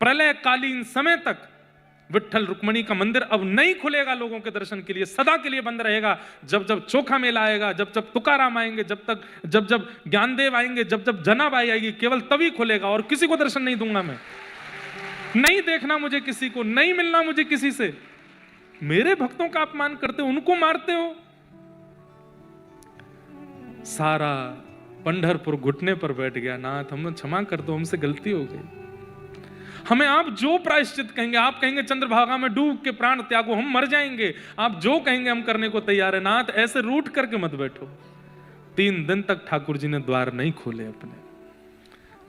प्रलय कालीन समय तक विट्ठल रुक्मणी का मंदिर अब नहीं खुलेगा लोगों के दर्शन के लिए, सदा के लिए बंद रहेगा। जब जब चोखा मेला आएगा, जब जब तुकाराम आएंगे, जब जब ज्ञानदेव आएंगे, जब जब जनाबाई आएगी, केवल तभी खुलेगा, और किसी को दर्शन नहीं दूंगा मैं। नहीं देखना मुझे किसी को, नहीं मिलना मुझे किसी से। मेरे भक्तों का अपमान करते हो, उनको मारते हो। सारा पंढरपुर घुटने पर बैठ गया, नाथ हमें क्षमा कर दो, हमसे गलती हो गई। हमें आप जो प्रायश्चित कहेंगे, आप कहेंगे चंद्रभागा में डूब के प्राण त्यागो, हम मर जाएंगे, आप जो कहेंगे हम करने को तैयार है। नाथ ऐसे रूठ करके मत बैठो। 3 दिन तक ठाकुर जी ने द्वार नहीं खोले अपने।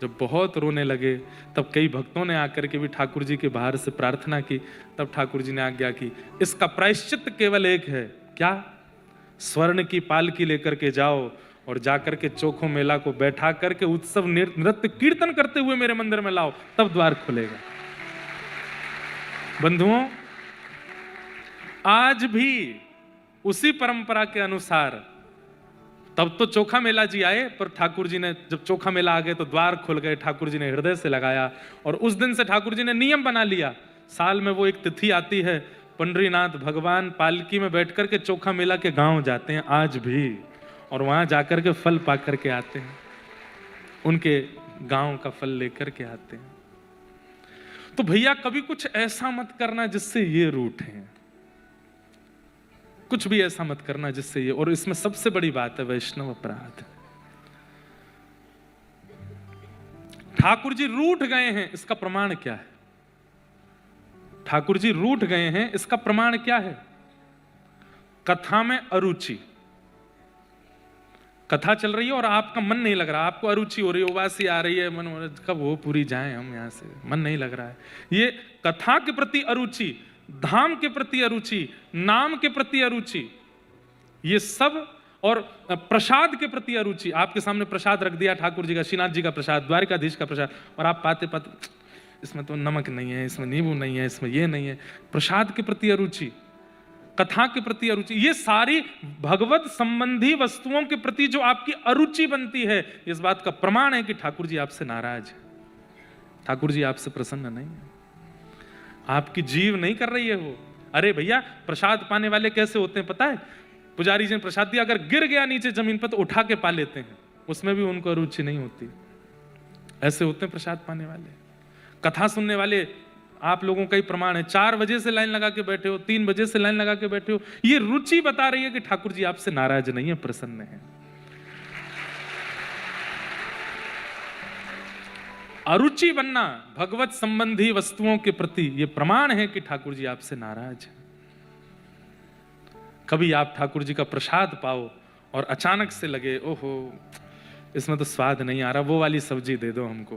जब बहुत रोने लगे तब कई भक्तों ने आकर के भी ठाकुर जी के बाहर से प्रार्थना की। तब ठाकुर जी ने आज्ञा की, इसका प्रायश्चित केवल एक है। क्या? स्वर्ण की पालकी लेकर के जाओ और जाकर के चोखो मेला को बैठा करके उत्सव नृत्य कीर्तन करते हुए मेरे मंदिर में लाओ, तब द्वार खुलेगा। बंधुओं, आज भी उसी परंपरा के अनुसार, तब तो चोखा मेला जी आए, पर ठाकुर जी ने जब चोखा मेला आ गए तो द्वार खुल गए। ठाकुर जी ने हृदय से लगाया और उस दिन से ठाकुर जी ने नियम बना लिया, साल में वो एक तिथि आती है, पंडरीनाथ भगवान पालकी में बैठ करके चोखा मेला के गांव जाते हैं आज भी, और वहां जाकर के फल पा करके आते हैं, उनके गांव का फल लेकर के आते हैं। तो भैया कभी कुछ ऐसा मत करना जिससे ये रूठे, कुछ भी ऐसा मत करना जिससे ये, और इसमें सबसे बड़ी बात है वैष्णव अपराध। ठाकुर जी रूठ गए हैं, इसका प्रमाण क्या है? ठाकुर जी रूठ गए हैं, इसका प्रमाण क्या है? कथा में अरुचि, कथा चल रही है और आपका मन नहीं लग रहा, आपको अरुचि हो रही है, उबासी आ रही है, मन कब वो पूरी जाए हम यहां से, मन नहीं लग रहा है। ये कथा के प्रति अरुचि, धाम के प्रति अरुचि, नाम के प्रति अरुचि, ये सब, और प्रसाद के प्रति अरुचि। आपके सामने प्रसाद रख दिया ठाकुर जी का, श्रीनाथ जी का प्रसाद, द्वारिकाधीश का प्रसाद, और आप पाते पाते इसमें तो नमक नहीं है, इसमें नींबू नहीं है, इसमें ये नहीं है। प्रसाद के प्रति अरुचि, कथा के प्रति अरुचि, ये सारी भगवत संबंधी वस्तुओं के प्रति जो आपकी अरुचि बनती है, इस बात का प्रमाण है कि ठाकुर जी आपसे नाराज है, ठाकुर जी आपसे प्रसन्न नहीं है, आपकी जीव नहीं कर रही है वो। अरे भैया, प्रसाद पाने वाले कैसे होते हैं पता है? पुजारी जी ने प्रसाद दिया, अगर गिर गया नीचे जमीन पर तो उठा के पा लेते हैं, उसमें भी उनको रुचि नहीं होती। ऐसे होते हैं प्रसाद पाने वाले। कथा सुनने वाले आप लोगों का ही प्रमाण है, 4 बजे से लाइन लगा के बैठे हो, 3 बजे से लाइन लगा के बैठे हो, ये रुचि बता रही है कि ठाकुर जी आपसे नाराज नहीं है, प्रसन्न है। अरुचि बनना भगवत संबंधी वस्तुओं के प्रति, यह प्रमाण है कि ठाकुर जी आपसे नाराज है। कभी आप ठाकुर जी का प्रसाद पाओ और अचानक से लगे, ओहो इसमें तो स्वाद नहीं आ रहा, वो वाली सब्जी दे दो हमको,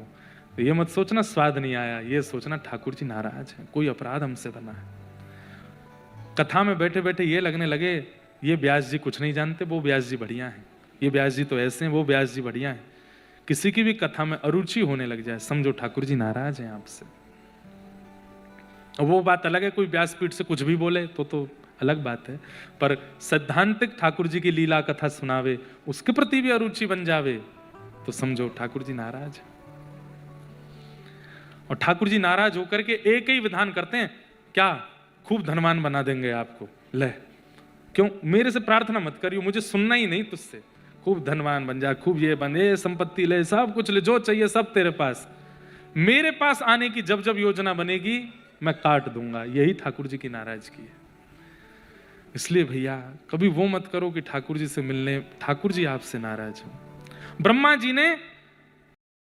तो ये मत सोचना स्वाद नहीं आया, ये सोचना ठाकुर जी नाराज है, कोई अपराध हमसे बना है। कथा में बैठे बैठे ये लगने लगे, ये व्यास जी कुछ नहीं जानते, वो व्यास जी बढ़िया हैं, ये व्यास जी तो ऐसे हैं, वो व्यास जी बढ़िया हैं। किसी की भी कथा में अरुचि होने लग जाए, समझो ठाकुर जी नाराज हैं आपसे। वो बात अलग है, कोई व्यासपीठ से कुछ भी बोले तो अलग बात है, पर सैद्धांतिक ठाकुर जी की लीला कथा सुनावे, उसके प्रति भी अरुचि बन जावे, तो समझो ठाकुर जी नाराज है। और ठाकुर जी नाराज होकर के एक ही विधान करते हैं, क्या खूब धनवान बना देंगे आपको, ले क्यों मेरे से प्रार्थना मत करियो, मुझे सुनना ही नहीं तुझसे, खूब धनवान बन जा, खूब ये बन, ये संपत्ति ले, सब कुछ ले, जो चाहिए सब तेरे पास, मेरे पास आने की जब जब योजना बनेगी मैं काट दूंगा। यही ठाकुर जी की नाराजगी है। इसलिए भैया कभी वो मत करो कि ठाकुर जी से मिलने ठाकुर जी आपसे नाराज हो। ब्रह्मा जी ने